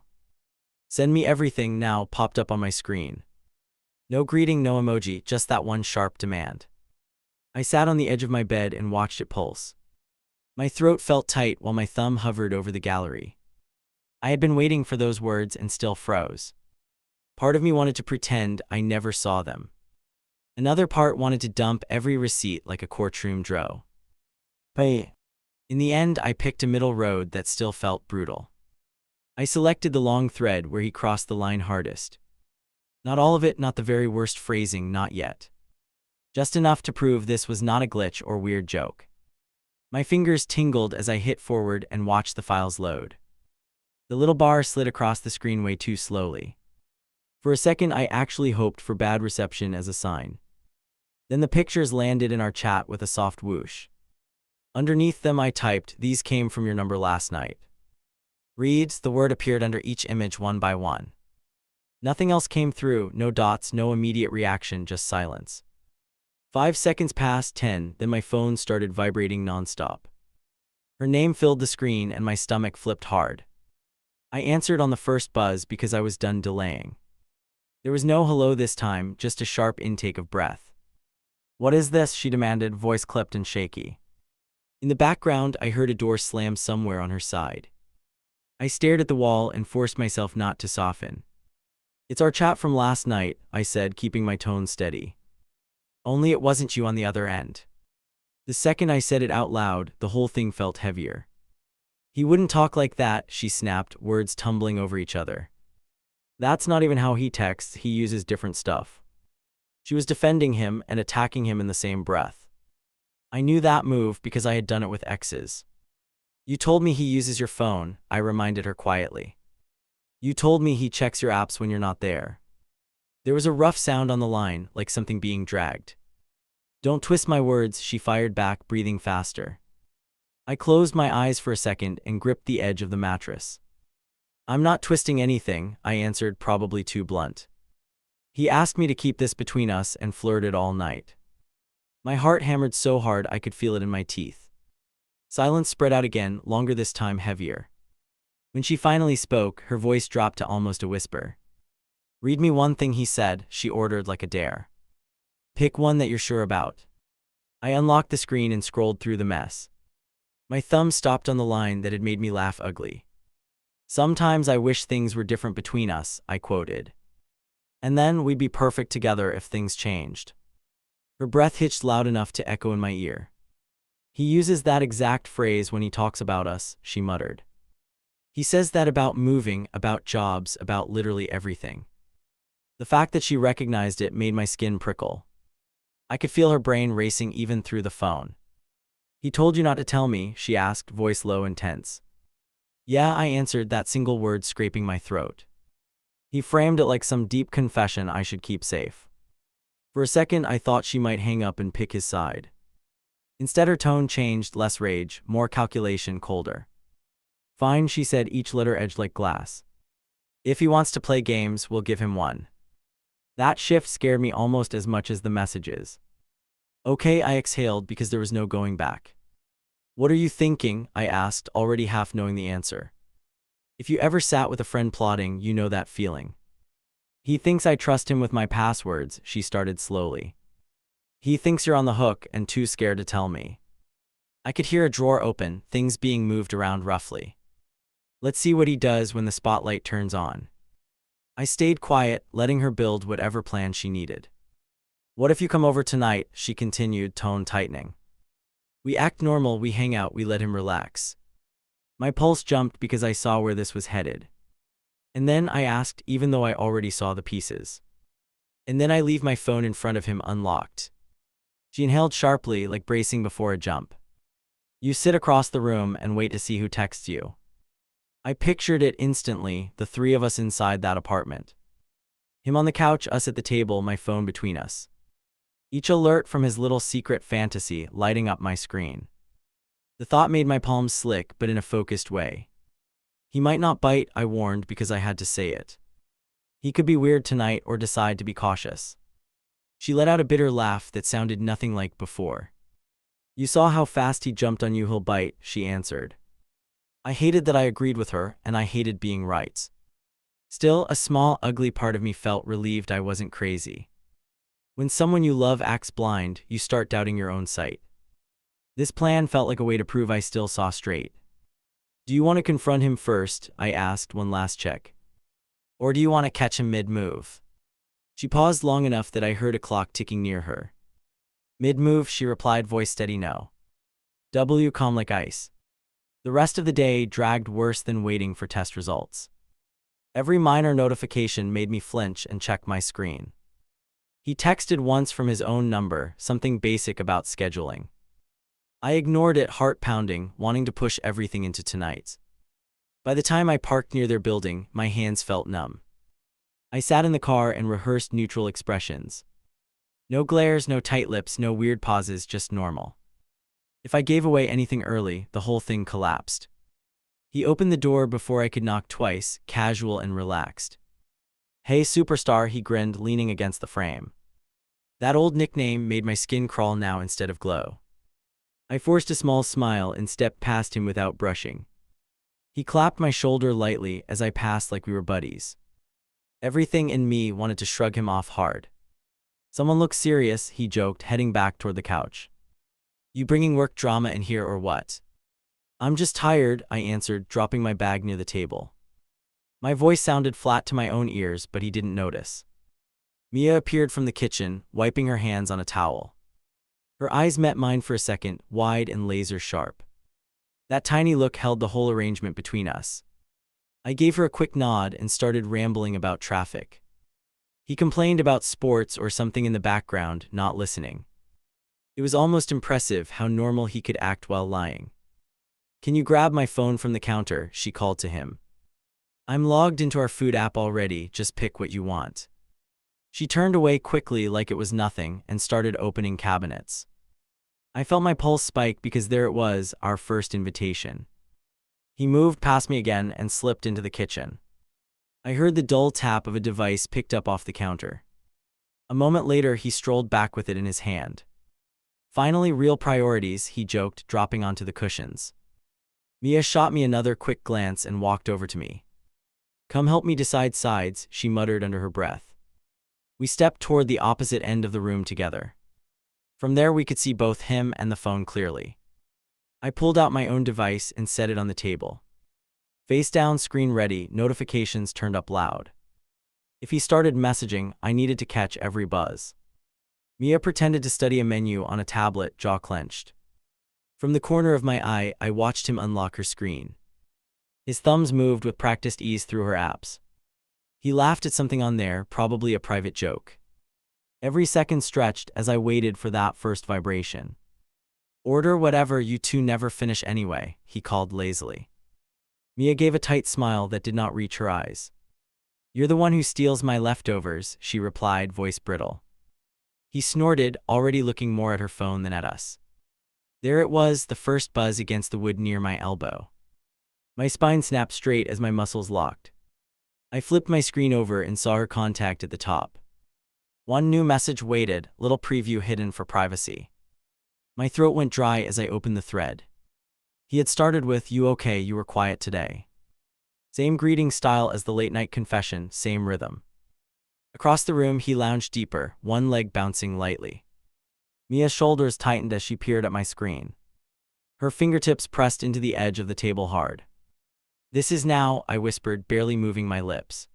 Speaker 1: "Send me everything now" popped up on my screen. No greeting, no emoji, just that one sharp demand. I sat on the edge of my bed and watched it pulse. My throat felt tight while my thumb hovered over the gallery. I had been waiting for those words and still froze. Part of me wanted to pretend I never saw them. Another part wanted to dump every receipt like a courtroom drow. But in the end, I picked a middle road that still felt brutal. I selected the long thread where he crossed the line hardest. Not all of it, not the very worst phrasing, not yet. Just enough to prove this was not a glitch or weird joke. My fingers tingled as I hit forward and watched the files load. The little bar slid across the screen way too slowly. For a second, I actually hoped for bad reception as a sign. Then the pictures landed in our chat with a soft whoosh. Underneath them I typed, "These came from your number last night." Reads, the word appeared under each image one by one. Nothing else came through, no dots, no immediate reaction, just silence. 5 seconds passed, 10, then my phone started vibrating nonstop. Her name filled the screen and my stomach flipped hard. I answered on the first buzz because I was done delaying. There was no hello this time, just a sharp intake of breath. "What is this?" she demanded, voice clipped and shaky. In the background, I heard a door slam somewhere on her side. I stared at the wall and forced myself not to soften. "It's our chat from last night," I said, keeping my tone steady. "Only it wasn't you on the other end." The second I said it out loud, the whole thing felt heavier. "He wouldn't talk like that," she snapped, words tumbling over each other. "That's not even how he texts, he uses different stuff." She was defending him and attacking him in the same breath. I knew that move because I had done it with exes. "You told me he uses your phone," I reminded her quietly. "You told me he checks your apps when you're not there." There was a rough sound on the line, like something being dragged. "Don't twist my words," she fired back, breathing faster. I closed my eyes for a second and gripped the edge of the mattress. "I'm not twisting anything," I answered, probably too blunt. "He asked me to keep this between us and flirted all night." My heart hammered so hard I could feel it in my teeth. Silence spread out again, longer this time, heavier. When she finally spoke, her voice dropped to almost a whisper. "Read me one thing he said," she ordered like a dare. "Pick one that you're sure about." I unlocked the screen and scrolled through the mess. My thumb stopped on the line that had made me laugh ugly. "Sometimes I wish things were different between us," I quoted. "And then we'd be perfect together if things changed." Her breath hitched loud enough to echo in my ear. "He uses that exact phrase when he talks about us," she muttered. "He says that about moving, about jobs, about literally everything." The fact that she recognized it made my skin prickle. I could feel her brain racing even through the phone. "He told you not to tell me?" she asked, voice low and tense. "Yeah," I answered, that single word scraping my throat. He framed it like some deep confession I should keep safe. For a second, I thought she might hang up and pick his side. Instead, her tone changed, less rage, more calculation, colder. "Fine," she said, each letter edged like glass. "If he wants to play games, we'll give him one." That shift scared me almost as much as the messages. "Okay," I exhaled because there was no going back. "What are you thinking?" I asked, already half knowing the answer. If you ever sat with a friend plotting, you know that feeling. "He thinks I trust him with my passwords," she started slowly. "He thinks you're on the hook and too scared to tell me." I could hear a drawer open, things being moved around roughly. "Let's see what he does when the spotlight turns on." I stayed quiet, letting her build whatever plan she needed. "What if you come over tonight?" she continued, tone tightening. "We act normal, we hang out, we let him relax." My pulse jumped because I saw where this was headed. "And then?" I asked, even though I already saw the pieces. "And then I leave my phone in front of him unlocked." She inhaled sharply, like bracing before a jump. "You sit across the room and wait to see who texts you." I pictured it instantly, the three of us inside that apartment. Him on the couch, us at the table, my phone between us. Each alert from his little secret fantasy lighting up my screen. The thought made my palms slick, but in a focused way. He might not bite, I warned, because I had to say it. He could be weird tonight or decide to be cautious. She let out a bitter laugh that sounded nothing like before. You saw how fast he jumped on you, he'll bite, she answered. I hated that I agreed with her, and I hated being right. Still, a small, ugly part of me felt relieved I wasn't crazy. When someone you love acts blind, you start doubting your own sight. This plan felt like a way to prove I still saw straight. Do you want to confront him first? I asked one last check. Or do you want to catch him mid-move? She paused long enough that I heard a clock ticking near her. Mid-move, she replied, voice steady no. Calm like ice. The rest of the day dragged worse than waiting for test results. Every minor notification made me flinch and check my screen. He texted once from his own number, something basic about scheduling. I ignored it, heart pounding, wanting to push everything into tonight. By the time I parked near their building, my hands felt numb. I sat in the car and rehearsed neutral expressions. No glares, no tight lips, no weird pauses, just normal. If I gave away anything early, the whole thing collapsed. He opened the door before I could knock twice, casual and relaxed. Hey superstar, he grinned, leaning against the frame. That old nickname made my skin crawl now instead of glow. I forced a small smile and stepped past him without brushing. He clapped my shoulder lightly as I passed like we were buddies. Everything in me wanted to shrug him off hard. Someone looks serious, he joked, heading back toward the couch. You bringing work drama in here or what? I'm just tired, I answered, dropping my bag near the table. My voice sounded flat to my own ears, but he didn't notice. Mia appeared from the kitchen, wiping her hands on a towel. Her eyes met mine for a second, wide and laser sharp. That tiny look held the whole arrangement between us. I gave her a quick nod and started rambling about traffic. He complained about sports or something in the background, not listening. It was almost impressive how normal he could act while lying. Can you grab my phone from the counter? She called to him. I'm logged into our food app already, just pick what you want. She turned away quickly like it was nothing and started opening cabinets. I felt my pulse spike because there it was, our first invitation. He moved past me again and slipped into the kitchen. I heard the dull tap of a device picked up off the counter. A moment later, he strolled back with it in his hand. Finally, real priorities, he joked, dropping onto the cushions. Mia shot me another quick glance and walked over to me. Come help me decide sides, she muttered under her breath. We stepped toward the opposite end of the room together. From there we could see both him and the phone clearly. I pulled out my own device and set it on the table. Face down, screen ready, notifications turned up loud. If he started messaging, I needed to catch every buzz. Mia pretended to study a menu on a tablet, jaw clenched. From the corner of my eye, I watched him unlock her screen. His thumbs moved with practiced ease through her apps. He laughed at something on there, probably a private joke. Every second stretched as I waited for that first vibration. Order whatever, you two never finish anyway, he called lazily. Mia gave a tight smile that did not reach her eyes. You're the one who steals my leftovers, she replied, voice brittle. He snorted, already looking more at her phone than at us. There it was, the first buzz against the wood near my elbow. My spine snapped straight as my muscles locked. I flipped my screen over and saw her contact at the top. One new message waited, little preview hidden for privacy. My throat went dry as I opened the thread. He had started with, "You okay, you were quiet today." Same greeting style as the late-night confession, same rhythm. Across the room he lounged deeper, one leg bouncing lightly. Mia's shoulders tightened as she peered at my screen. Her fingertips pressed into the edge of the table hard. This is now, I whispered, barely moving my lips.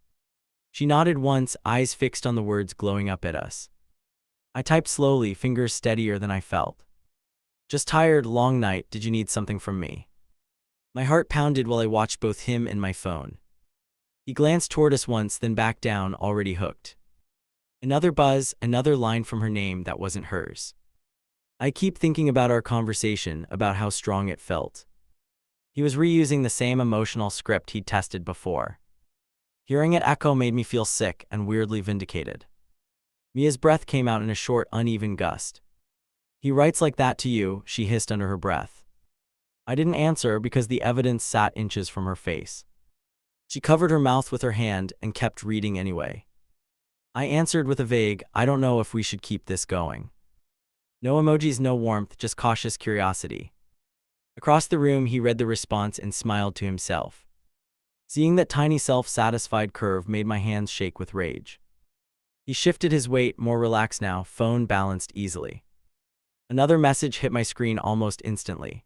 Speaker 1: She nodded once, eyes fixed on the words glowing up at us. I typed slowly, fingers steadier than I felt. Just tired, long night, did you need something from me? My heart pounded while I watched both him and my phone. He glanced toward us once, then back down, already hooked. Another buzz, another line from her name that wasn't hers. I keep thinking about our conversation, about how strong it felt. He was reusing the same emotional script he'd tested before. Hearing it echo made me feel sick and weirdly vindicated. Mia's breath came out in a short, uneven gust. He writes like that to you, she hissed under her breath. I didn't answer because the evidence sat inches from her face. She covered her mouth with her hand and kept reading anyway. I answered with a vague, I don't know if we should keep this going. No emojis, no warmth, just cautious curiosity. Across the room, he read the response and smiled to himself. Seeing that tiny self-satisfied curve made my hands shake with rage. He shifted his weight, more relaxed now, phone balanced easily. Another message hit my screen almost instantly.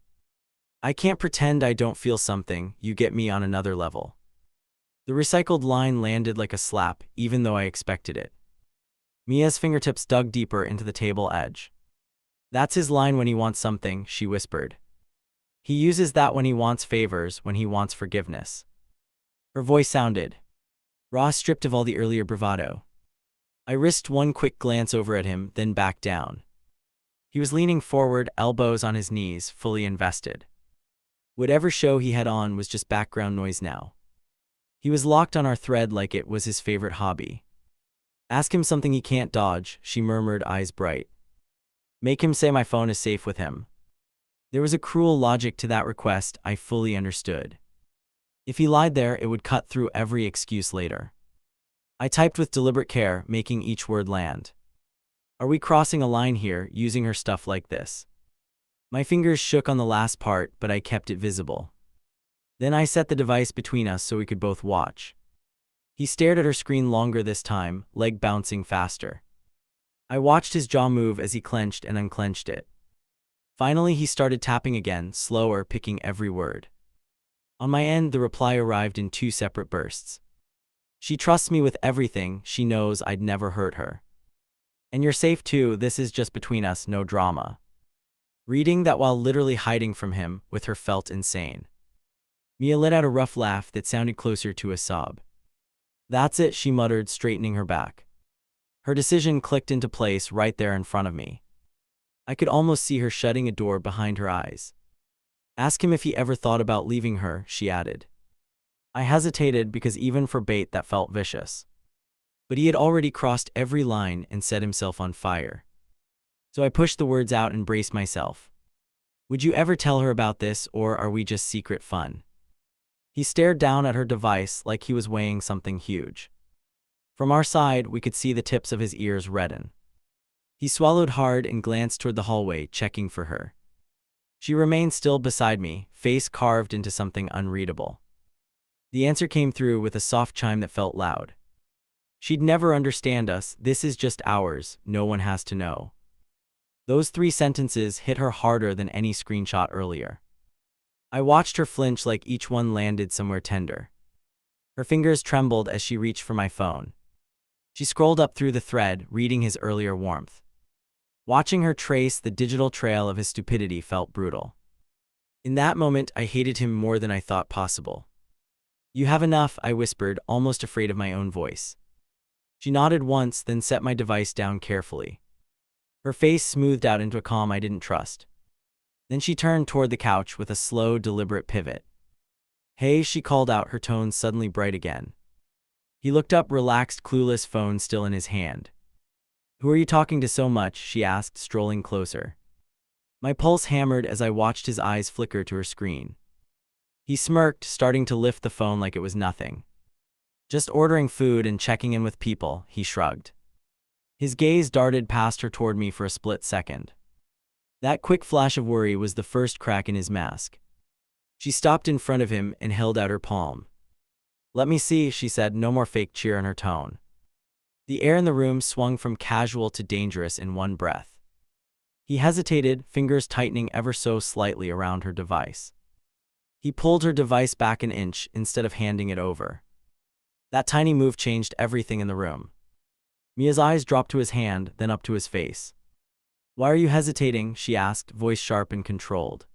Speaker 1: I can't pretend I don't feel something, you get me on another level. The recycled line landed like a slap, even though I expected it. Mia's fingertips dug deeper into the table edge. That's his line when he wants something, she whispered. He uses that when he wants favors, when he wants forgiveness. Her voice sounded raw, stripped of all the earlier bravado. I risked one quick glance over at him, then backed down. He was leaning forward, elbows on his knees, fully invested. Whatever show he had on was just background noise now. He was locked on our thread like it was his favorite hobby. Ask him something he can't dodge, she murmured, eyes bright. Make him say my phone is safe with him. There was a cruel logic to that request I fully understood. If he lied there, it would cut through every excuse later. I typed with deliberate care, making each word land. Are we crossing a line here, using her stuff like this? My fingers shook on the last part, but I kept it visible. Then I set the device between us so we could both watch. He stared at her screen longer this time, leg bouncing faster. I watched his jaw move as he clenched and unclenched it. Finally, he started tapping again, slower, picking every word. On my end, the reply arrived in 2 separate bursts. She trusts me with everything, she knows I'd never hurt her. And you're safe too, this is just between us, no drama. Reading that while literally hiding from him, with her felt insane. Mia let out a rough laugh that sounded closer to a sob. That's it, she muttered, straightening her back. Her decision clicked into place right there in front of me. I could almost see her shutting a door behind her eyes. Ask him if he ever thought about leaving her, she added. I hesitated because even for bait that felt vicious. But he had already crossed every line and set himself on fire. So I pushed the words out and braced myself. Would you ever tell her about this, or are we just secret fun? He stared down at her device like he was weighing something huge. From our side, we could see the tips of his ears redden. He swallowed hard and glanced toward the hallway, checking for her. She remained still beside me, face carved into something unreadable. The answer came through with a soft chime that felt loud. She'd never understand us, this is just ours, no one has to know. Those 3 sentences hit her harder than any screenshot earlier. I watched her flinch like each one landed somewhere tender. Her fingers trembled as she reached for my phone. She scrolled up through the thread, reading his earlier warmth. Watching her trace the digital trail of his stupidity felt brutal. In that moment, I hated him more than I thought possible. You have enough, I whispered, almost afraid of my own voice. She nodded once, then set my device down carefully. Her face smoothed out into a calm I didn't trust. Then she turned toward the couch with a slow, deliberate pivot. Hey, she called out, her tone suddenly bright again. He looked up, relaxed, clueless, phone still in his hand. Who are you talking to so much? She asked, strolling closer. My pulse hammered as I watched his eyes flicker to her screen. He smirked, starting to lift the phone like it was nothing. Just ordering food and checking in with people, he shrugged. His gaze darted past her toward me for a split second. That quick flash of worry was the first crack in his mask. She stopped in front of him and held out her palm. Let me see, she said, no more fake cheer in her tone. The air in the room swung from casual to dangerous in one breath. He hesitated, fingers tightening ever so slightly around her device. He pulled her device back an inch instead of handing it over. That tiny move changed everything in the room. Mia's eyes dropped to his hand, then up to his face. Why are you hesitating? She asked, voice sharp and controlled.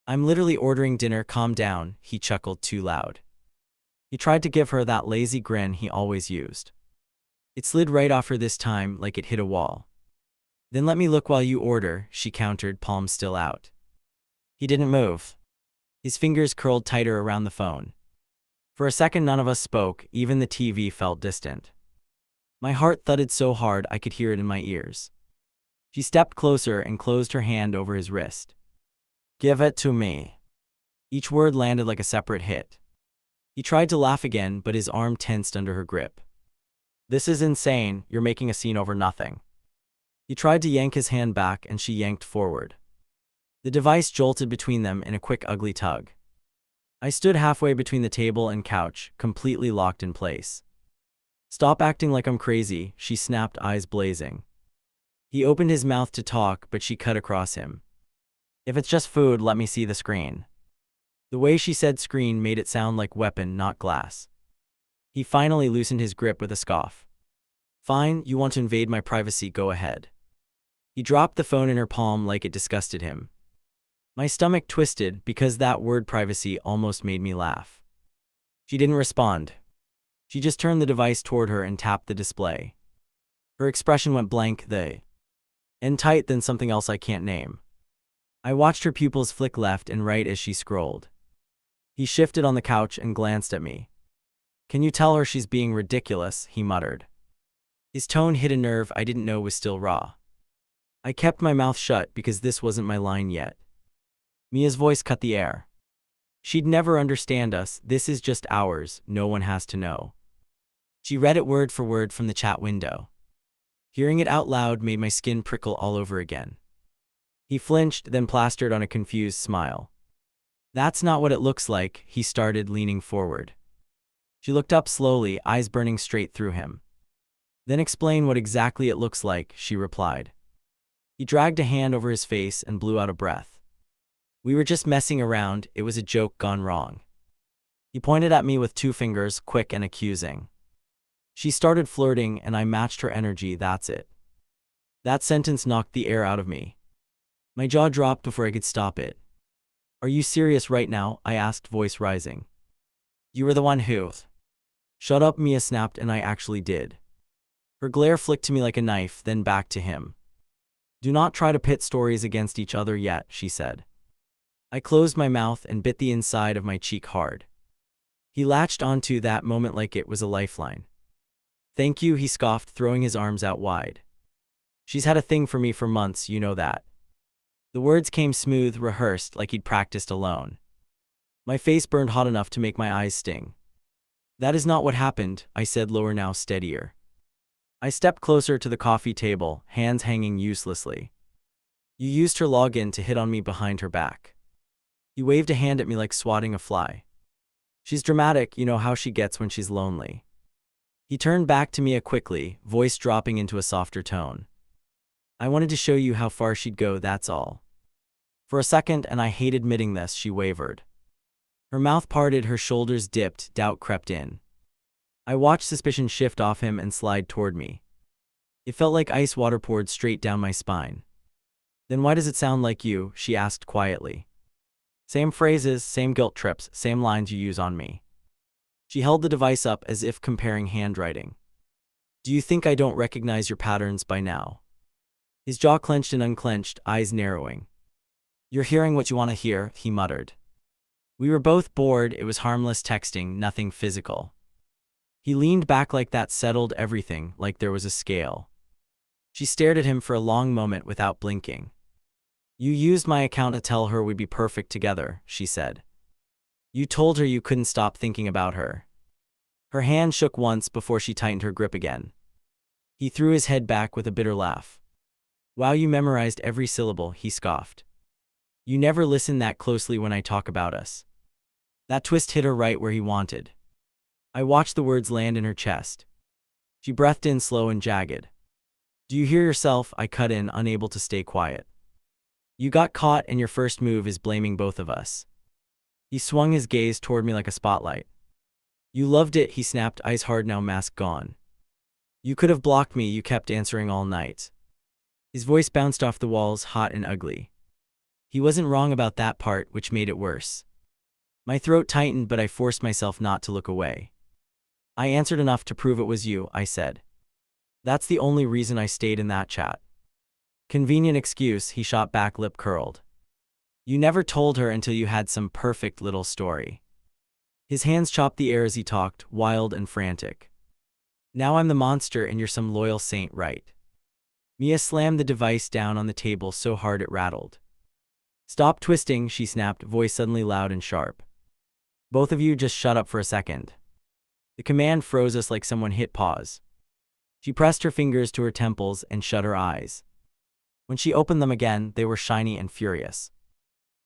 Speaker 1: I'm literally ordering dinner, calm down, he chuckled too loud. He tried to give her that lazy grin he always used. It slid right off her this time, like it hit a wall. Then let me look while you order, she countered, palm still out. He didn't move. His fingers curled tighter around the phone. For a second none of us spoke, even the TV felt distant. My heart thudded so hard I could hear it in my ears. She stepped closer and closed her hand over his wrist. Give it to me. Each word landed like a separate hit. He tried to laugh again, but his arm tensed under her grip. "This is insane, you're making a scene over nothing." He tried to yank his hand back and she yanked forward. The device jolted between them in a quick, ugly tug. I stood halfway between the table and couch, completely locked in place. "Stop acting like I'm crazy," she snapped, eyes blazing. He opened his mouth to talk, but she cut across him. "If it's just food, let me see the screen." The way she said screen made it sound like weapon, not glass. He finally loosened his grip with a scoff. "Fine, you want to invade my privacy, go ahead." He dropped the phone in her palm like it disgusted him. My stomach twisted because that word privacy almost made me laugh. She didn't respond. She just turned the device toward her and tapped the display. Her expression went blank, and tight, then something else I can't name. I watched her pupils flick left and right as she scrolled. He shifted on the couch and glanced at me. "Can you tell her she's being ridiculous?" he muttered. His tone hit a nerve I didn't know was still raw. I kept my mouth shut because this wasn't my line yet. Mia's voice cut the air. "She'd never understand us, this is just ours, no one has to know." She read it word for word from the chat window. Hearing it out loud made my skin prickle all over again. He flinched, then plastered on a confused smile. "That's not what it looks like," he started, leaning forward. She looked up slowly, eyes burning straight through him. "Then explain what exactly it looks like," she replied. He dragged a hand over his face and blew out a breath. "We were just messing around, it was a joke gone wrong." He pointed at me with two fingers, quick and accusing. She started flirting and I matched her energy, that's it. That sentence knocked the air out of me. My jaw dropped before I could stop it. "Are you serious right now?" I asked, voice rising. "You were the one who—" "Shut up," Mia snapped, and I actually did. Her glare flicked to me like a knife, then back to him. "Do not try to pit stories against each other yet," she said. I closed my mouth and bit the inside of my cheek hard. He latched onto that moment like it was a lifeline. "Thank you," he scoffed, throwing his arms out wide. "She's had a thing for me for months, you know that." The words came smooth, rehearsed, like he'd practiced alone. My face burned hot enough to make my eyes sting. "That is not what happened," I said, lower now, steadier. I stepped closer to the coffee table, hands hanging uselessly. "You used her login to hit on me behind her back." He waved a hand at me like swatting a fly. "She's dramatic, you know how she gets when she's lonely." He turned back to Mia quickly, voice dropping into a softer tone. "I wanted to show you how far she'd go, that's all." For a second, and I hate admitting this, she wavered. Her mouth parted, her shoulders dipped, doubt crept in. I watched suspicion shift off him and slide toward me. It felt like ice water poured straight down my spine. "Then why does it sound like you?" she asked quietly. "Same phrases, same guilt trips, same lines you use on me." She held the device up as if comparing handwriting. "Do you think I don't recognize your patterns by now?" His jaw clenched and unclenched, eyes narrowing. "You're hearing what you want to hear," he muttered. We were both bored, it was harmless texting, nothing physical. He leaned back like that settled everything, like there was a scale. She stared at him for a long moment without blinking. "You used my account to tell her we'd be perfect together," she said. "You told her you couldn't stop thinking about her." Her hand shook once before she tightened her grip again. He threw his head back with a bitter laugh. "Wow, you memorized every syllable," he scoffed. "You never listen that closely when I talk about us." That twist hit her right where he wanted. I watched the words land in her chest. She breathed in slow and jagged. "Do you hear yourself?" I cut in, unable to stay quiet. "You got caught and your first move is blaming both of us." He swung his gaze toward me like a spotlight. "You loved it," he snapped, eyes hard now, mask gone. "You could have blocked me, you kept answering all night." His voice bounced off the walls, hot and ugly. He wasn't wrong about that part, which made it worse. My throat tightened, but I forced myself not to look away. "I answered enough to prove it was you," I said. "That's the only reason I stayed in that chat." "Convenient excuse," he shot back, lip curled. "You never told her until you had some perfect little story." His hands chopped the air as he talked, wild and frantic. "Now I'm the monster and you're some loyal saint, right?" Mia slammed the device down on the table so hard it rattled. Stop twisting, she snapped, voice suddenly loud and sharp. Both of you just shut up for a second. The command froze us like someone hit pause. She pressed her fingers to her temples and shut her eyes. When she opened them again, they were shiny and furious.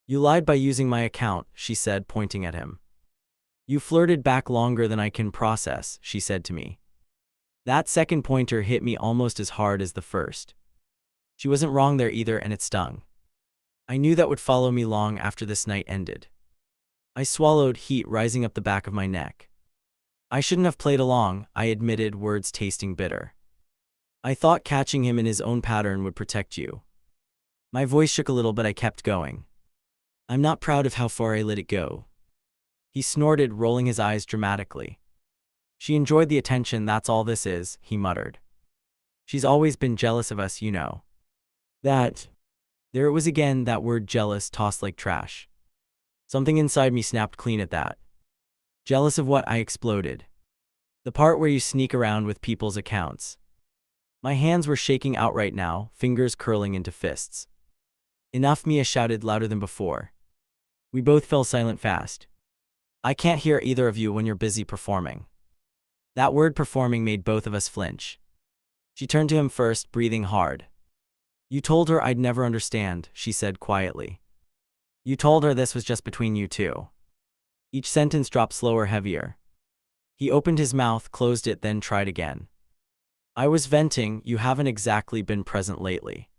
Speaker 1: You lied by using my account, she said, pointing at him. You flirted back longer than I can process, she said to me. That second pointer hit me almost as hard as the first. She wasn't wrong there either, and it stung. I knew that would follow me long after this night ended. I swallowed, heat rising up the back of my neck. I shouldn't have played along, I admitted, words tasting bitter. I thought catching him in his own pattern would protect you. My voice shook a little, but I kept going. I'm not proud of how far I let it go. He snorted, rolling his eyes dramatically. She enjoyed the attention, that's all this is, he muttered. She's always been jealous of us, you know. That. There it was again, that word jealous, tossed like trash. Something inside me snapped clean at that. Jealous of what? I exploded. The part where you sneak around with people's accounts. My hands were shaking outright now, fingers curling into fists. Enough, Mia shouted louder than before. We both fell silent fast. I can't hear either of you when you're busy performing. That word performing made both of us flinch. She turned to him first, breathing hard. You told her I'd never understand, she said quietly. You told her this was just between you two. Each sentence dropped slower, heavier. He opened his mouth, closed it, then tried again. I was venting, you haven't exactly been present lately.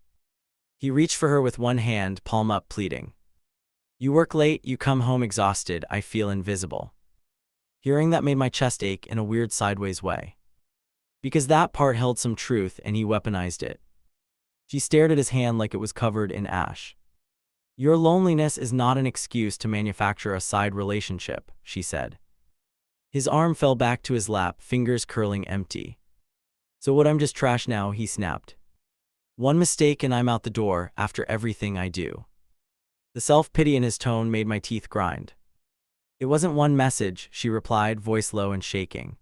Speaker 1: He reached for her with one hand, palm up, pleading. You work late, you come home exhausted, I feel invisible. Hearing that made my chest ache in a weird sideways way. Because that part held some truth and he weaponized it. She stared at his hand like it was covered in ash. Your loneliness is not an excuse to manufacture a side relationship, she said. His arm fell back to his lap, fingers curling empty. So what, I'm just trash now, he snapped. One mistake and I'm out the door, after everything I do. The self-pity in his tone made my teeth grind. It wasn't one message, she replied, voice low and shaking.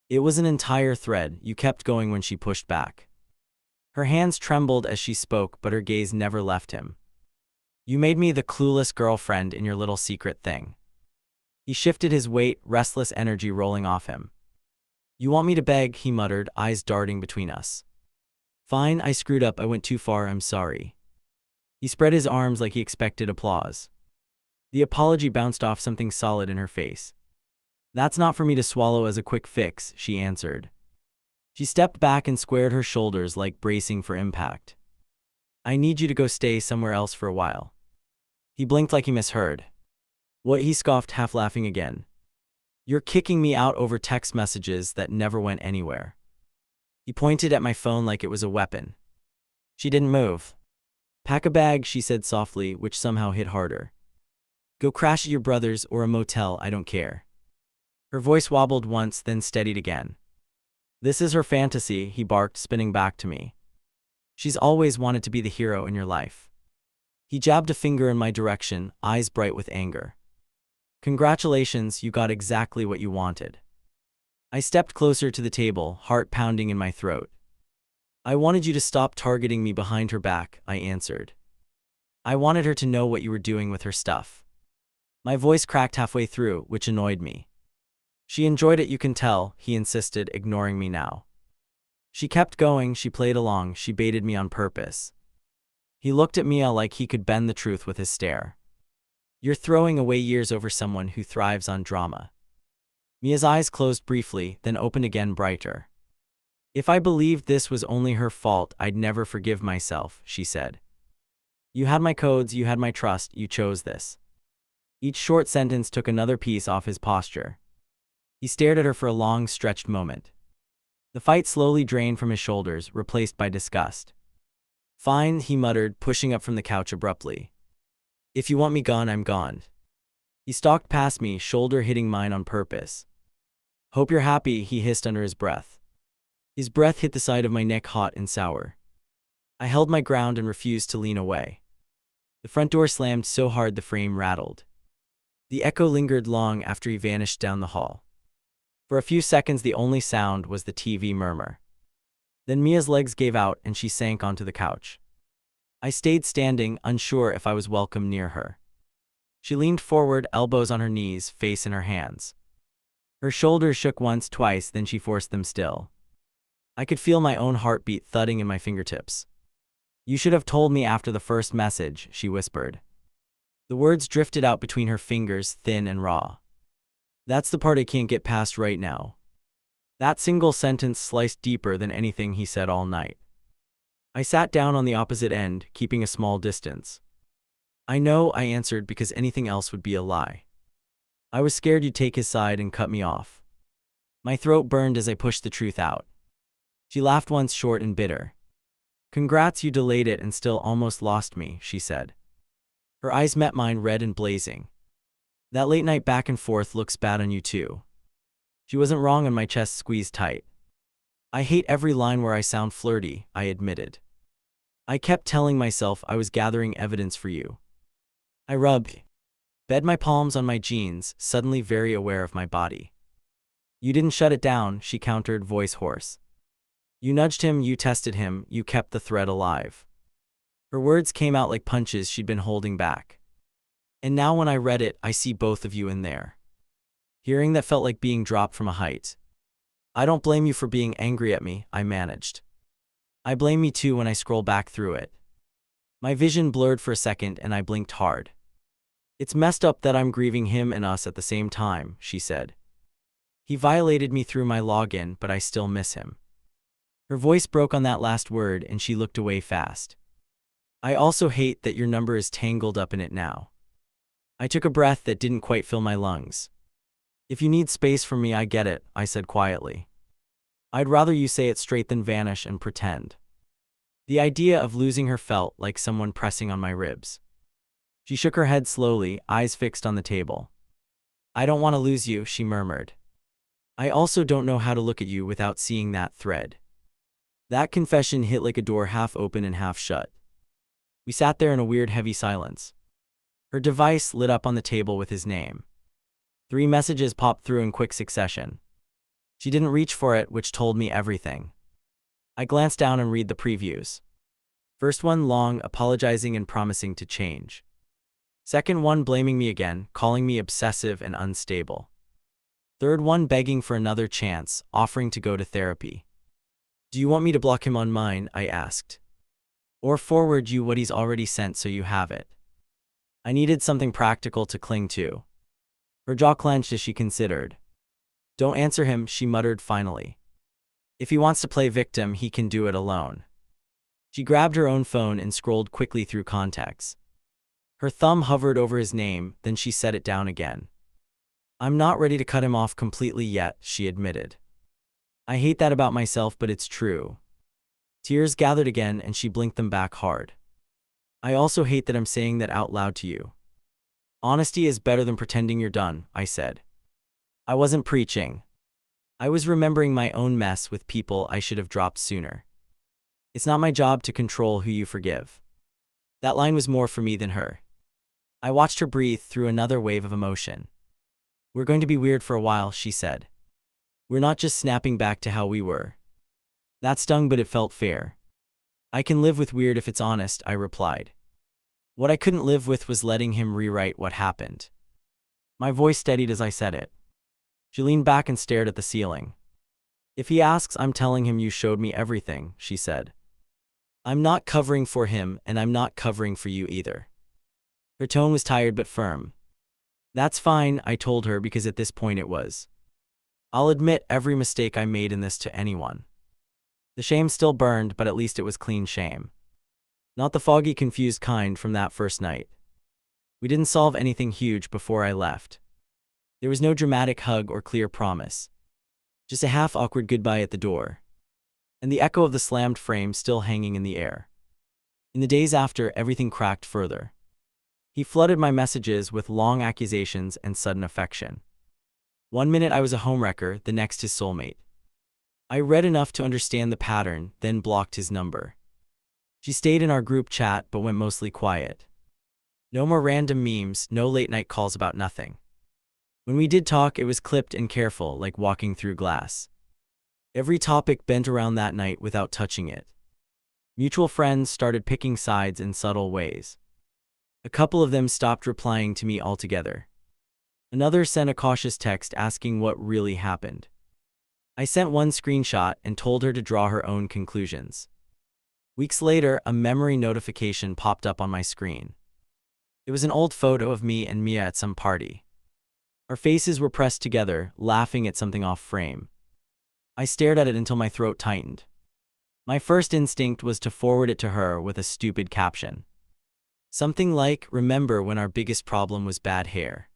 Speaker 1: It was an entire thread. You kept going when she pushed back. Her hands trembled as she spoke, but her gaze never left him. You made me the clueless girlfriend in your little secret thing. He shifted his weight, restless energy rolling off him. You want me to beg, he muttered, eyes darting between us. Fine, I screwed up, I went too far, I'm sorry. He spread his arms like he expected applause. The apology bounced off something solid in her face. That's not for me to swallow as a quick fix, she answered. She stepped back and squared her shoulders like bracing for impact. I need you to go stay somewhere else for a while. He blinked like he misheard. What, he scoffed, half laughing again. You're kicking me out over text messages that never went anywhere. He pointed at my phone like it was a weapon. She didn't move. Pack a bag, she said softly, which somehow hit harder. Go crash at your brother's or a motel, I don't care. Her voice wobbled once, then steadied again. This is her fantasy, he barked, spinning back to me. She's always wanted to be the hero in your life. He jabbed a finger in my direction, eyes bright with anger. Congratulations, you got exactly what you wanted. I stepped closer to the table, heart pounding in my throat. I wanted you to stop targeting me behind her back, I answered. I wanted her to know what you were doing with her stuff. My voice cracked halfway through, which annoyed me. She enjoyed it, you can tell, he insisted, ignoring me now. She kept going, she played along, she baited me on purpose. He looked at Mia like he could bend the truth with his stare. You're throwing away years over someone who thrives on drama. Mia's eyes closed briefly, then opened again, brighter. If I believed this was only her fault, I'd never forgive myself, she said. You had my codes, you had my trust, you chose this. Each short sentence took another piece off his posture. He stared at her for a long, stretched moment. The fight slowly drained from his shoulders, replaced by disgust. Fine, he muttered, pushing up from the couch abruptly. If you want me gone, I'm gone. He stalked past me, shoulder hitting mine on purpose. Hope you're happy, he hissed under his breath. His breath hit the side of my neck, hot and sour. I held my ground and refused to lean away. The front door slammed so hard the frame rattled. The echo lingered long after he vanished down the hall. For a few seconds the only sound was the TV murmur. Then Mia's legs gave out and she sank onto the couch. I stayed standing, unsure if I was welcome near her. She leaned forward, elbows on her knees, face in her hands. Her shoulders shook once, twice, then she forced them still. I could feel my own heartbeat thudding in my fingertips. "You should have told me after the first message," she whispered. The words drifted out between her fingers, thin and raw. "That's the part I can't get past right now." That single sentence sliced deeper than anything he said all night. I sat down on the opposite end, keeping a small distance. "I know," I answered, because anything else would be a lie. I was scared you'd take his side and cut me off. My throat burned as I pushed the truth out. She laughed once, short and bitter. "Congrats, you delayed it and still almost lost me," she said. Her eyes met mine, red and blazing. "That late night back and forth looks bad on you too." She wasn't wrong, and my chest squeezed tight. "I hate every line where I sound flirty," I admitted. "I kept telling myself I was gathering evidence for you." I bed my palms on my jeans, suddenly very aware of my body. "You didn't shut it down," she countered, voice hoarse. "You nudged him, you tested him, you kept the thread alive." Her words came out like punches she'd been holding back. "And now when I read it, I see both of you in there." Hearing that felt like being dropped from a height. "I don't blame you for being angry at me," I managed. "I blame me too when I scroll back through it." My vision blurred for a second and I blinked hard. "It's messed up that I'm grieving him and us at the same time," she said. "He violated me through my login, but I still miss him." Her voice broke on that last word and she looked away fast. "I also hate that your number is tangled up in it now." I took a breath that didn't quite fill my lungs. "If you need space from me, I get it," I said quietly. "I'd rather you say it straight than vanish and pretend." The idea of losing her felt like someone pressing on my ribs. She shook her head slowly, eyes fixed on the table. "I don't want to lose you," she murmured. "I also don't know how to look at you without seeing that thread." That confession hit like a door half open and half shut. We sat there in a weird, heavy silence. Her device lit up on the table with his name. 3 messages popped through in quick succession. She didn't reach for it, which told me everything. I glanced down and read the previews. First one long, apologizing and promising to change. Second one blaming me again, calling me obsessive and unstable. Third one begging for another chance, offering to go to therapy. "Do you want me to block him on mine?" I asked. "Or forward you what he's already sent so you have it?" I needed something practical to cling to. Her jaw clenched as she considered. "Don't answer him," she muttered finally. "If he wants to play victim, he can do it alone." She grabbed her own phone and scrolled quickly through contacts. Her thumb hovered over his name, then she set it down again. "I'm not ready to cut him off completely yet," she admitted. I hate that about myself, but it's true. Tears gathered again and she blinked them back hard. "I also hate that I'm saying that out loud to you." "Honesty is better than pretending you're done," I said. I wasn't preaching. I was remembering my own mess with people I should have dropped sooner. It's not my job to control who you forgive. That line was more for me than her. I watched her breathe through another wave of emotion. "We're going to be weird for a while," she said. "We're not just snapping back to how we were." That stung, but it felt fair. "I can live with weird if it's honest," I replied. What I couldn't live with was letting him rewrite what happened. My voice steadied as I said it. She leaned back and stared at the ceiling. "If he asks, I'm telling him you showed me everything," she said. "I'm not covering for him, and I'm not covering for you either." Her tone was tired but firm. "That's fine," I told her, because at this point it was. I'll admit every mistake I made in this to anyone. The shame still burned, but at least it was clean shame. Not the foggy, confused kind from that first night. We didn't solve anything huge before I left. There was no dramatic hug or clear promise. Just a half-awkward goodbye at the door. And the echo of the slammed frame still hanging in the air. In the days after, everything cracked further. He flooded my messages with long accusations and sudden affection. One minute I was a homewrecker, the next his soulmate. I read enough to understand the pattern, then blocked his number. She stayed in our group chat but went mostly quiet. No more random memes, no late-night calls about nothing. When we did talk, it was clipped and careful, like walking through glass. Every topic bent around that night without touching it. Mutual friends started picking sides in subtle ways. A couple of them stopped replying to me altogether. Another sent a cautious text asking what really happened. I sent one screenshot and told her to draw her own conclusions. Weeks later, a memory notification popped up on my screen. It was an old photo of me and Mia at some party. Our faces were pressed together, laughing at something off frame. I stared at it until my throat tightened. My first instinct was to forward it to her with a stupid caption. Something like, "Remember when our biggest problem was bad hair?"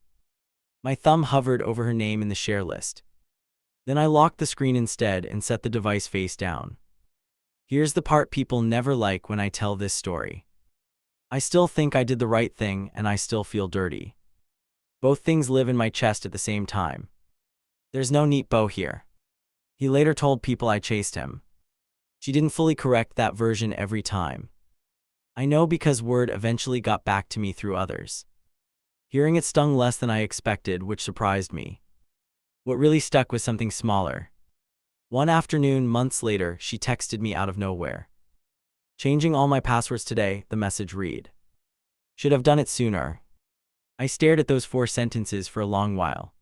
Speaker 1: My thumb hovered over her name in the share list. Then I locked the screen instead and set the device face down. Here's the part people never like when I tell this story. I still think I did the right thing and I still feel dirty. Both things live in my chest at the same time. There's no neat bow here. He later told people I chased him. She didn't fully correct that version every time. I know because word eventually got back to me through others. Hearing it stung less than I expected, which surprised me. What really stuck was something smaller. One afternoon, months later, she texted me out of nowhere. "Changing all my passwords today," the message read. Should have done it sooner. I stared at those 4 sentences for a long while.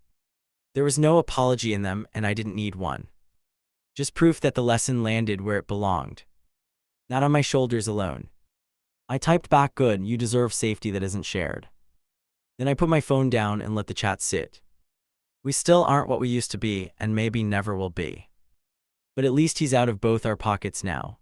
Speaker 1: There was no apology in them, and I didn't need one. Just proof that the lesson landed where it belonged. Not on my shoulders alone. I typed back, "Good, you deserve safety that isn't shared." Then I put my phone down and let the chat sit. We still aren't what we used to be, and maybe never will be. But at least he's out of both our pockets now.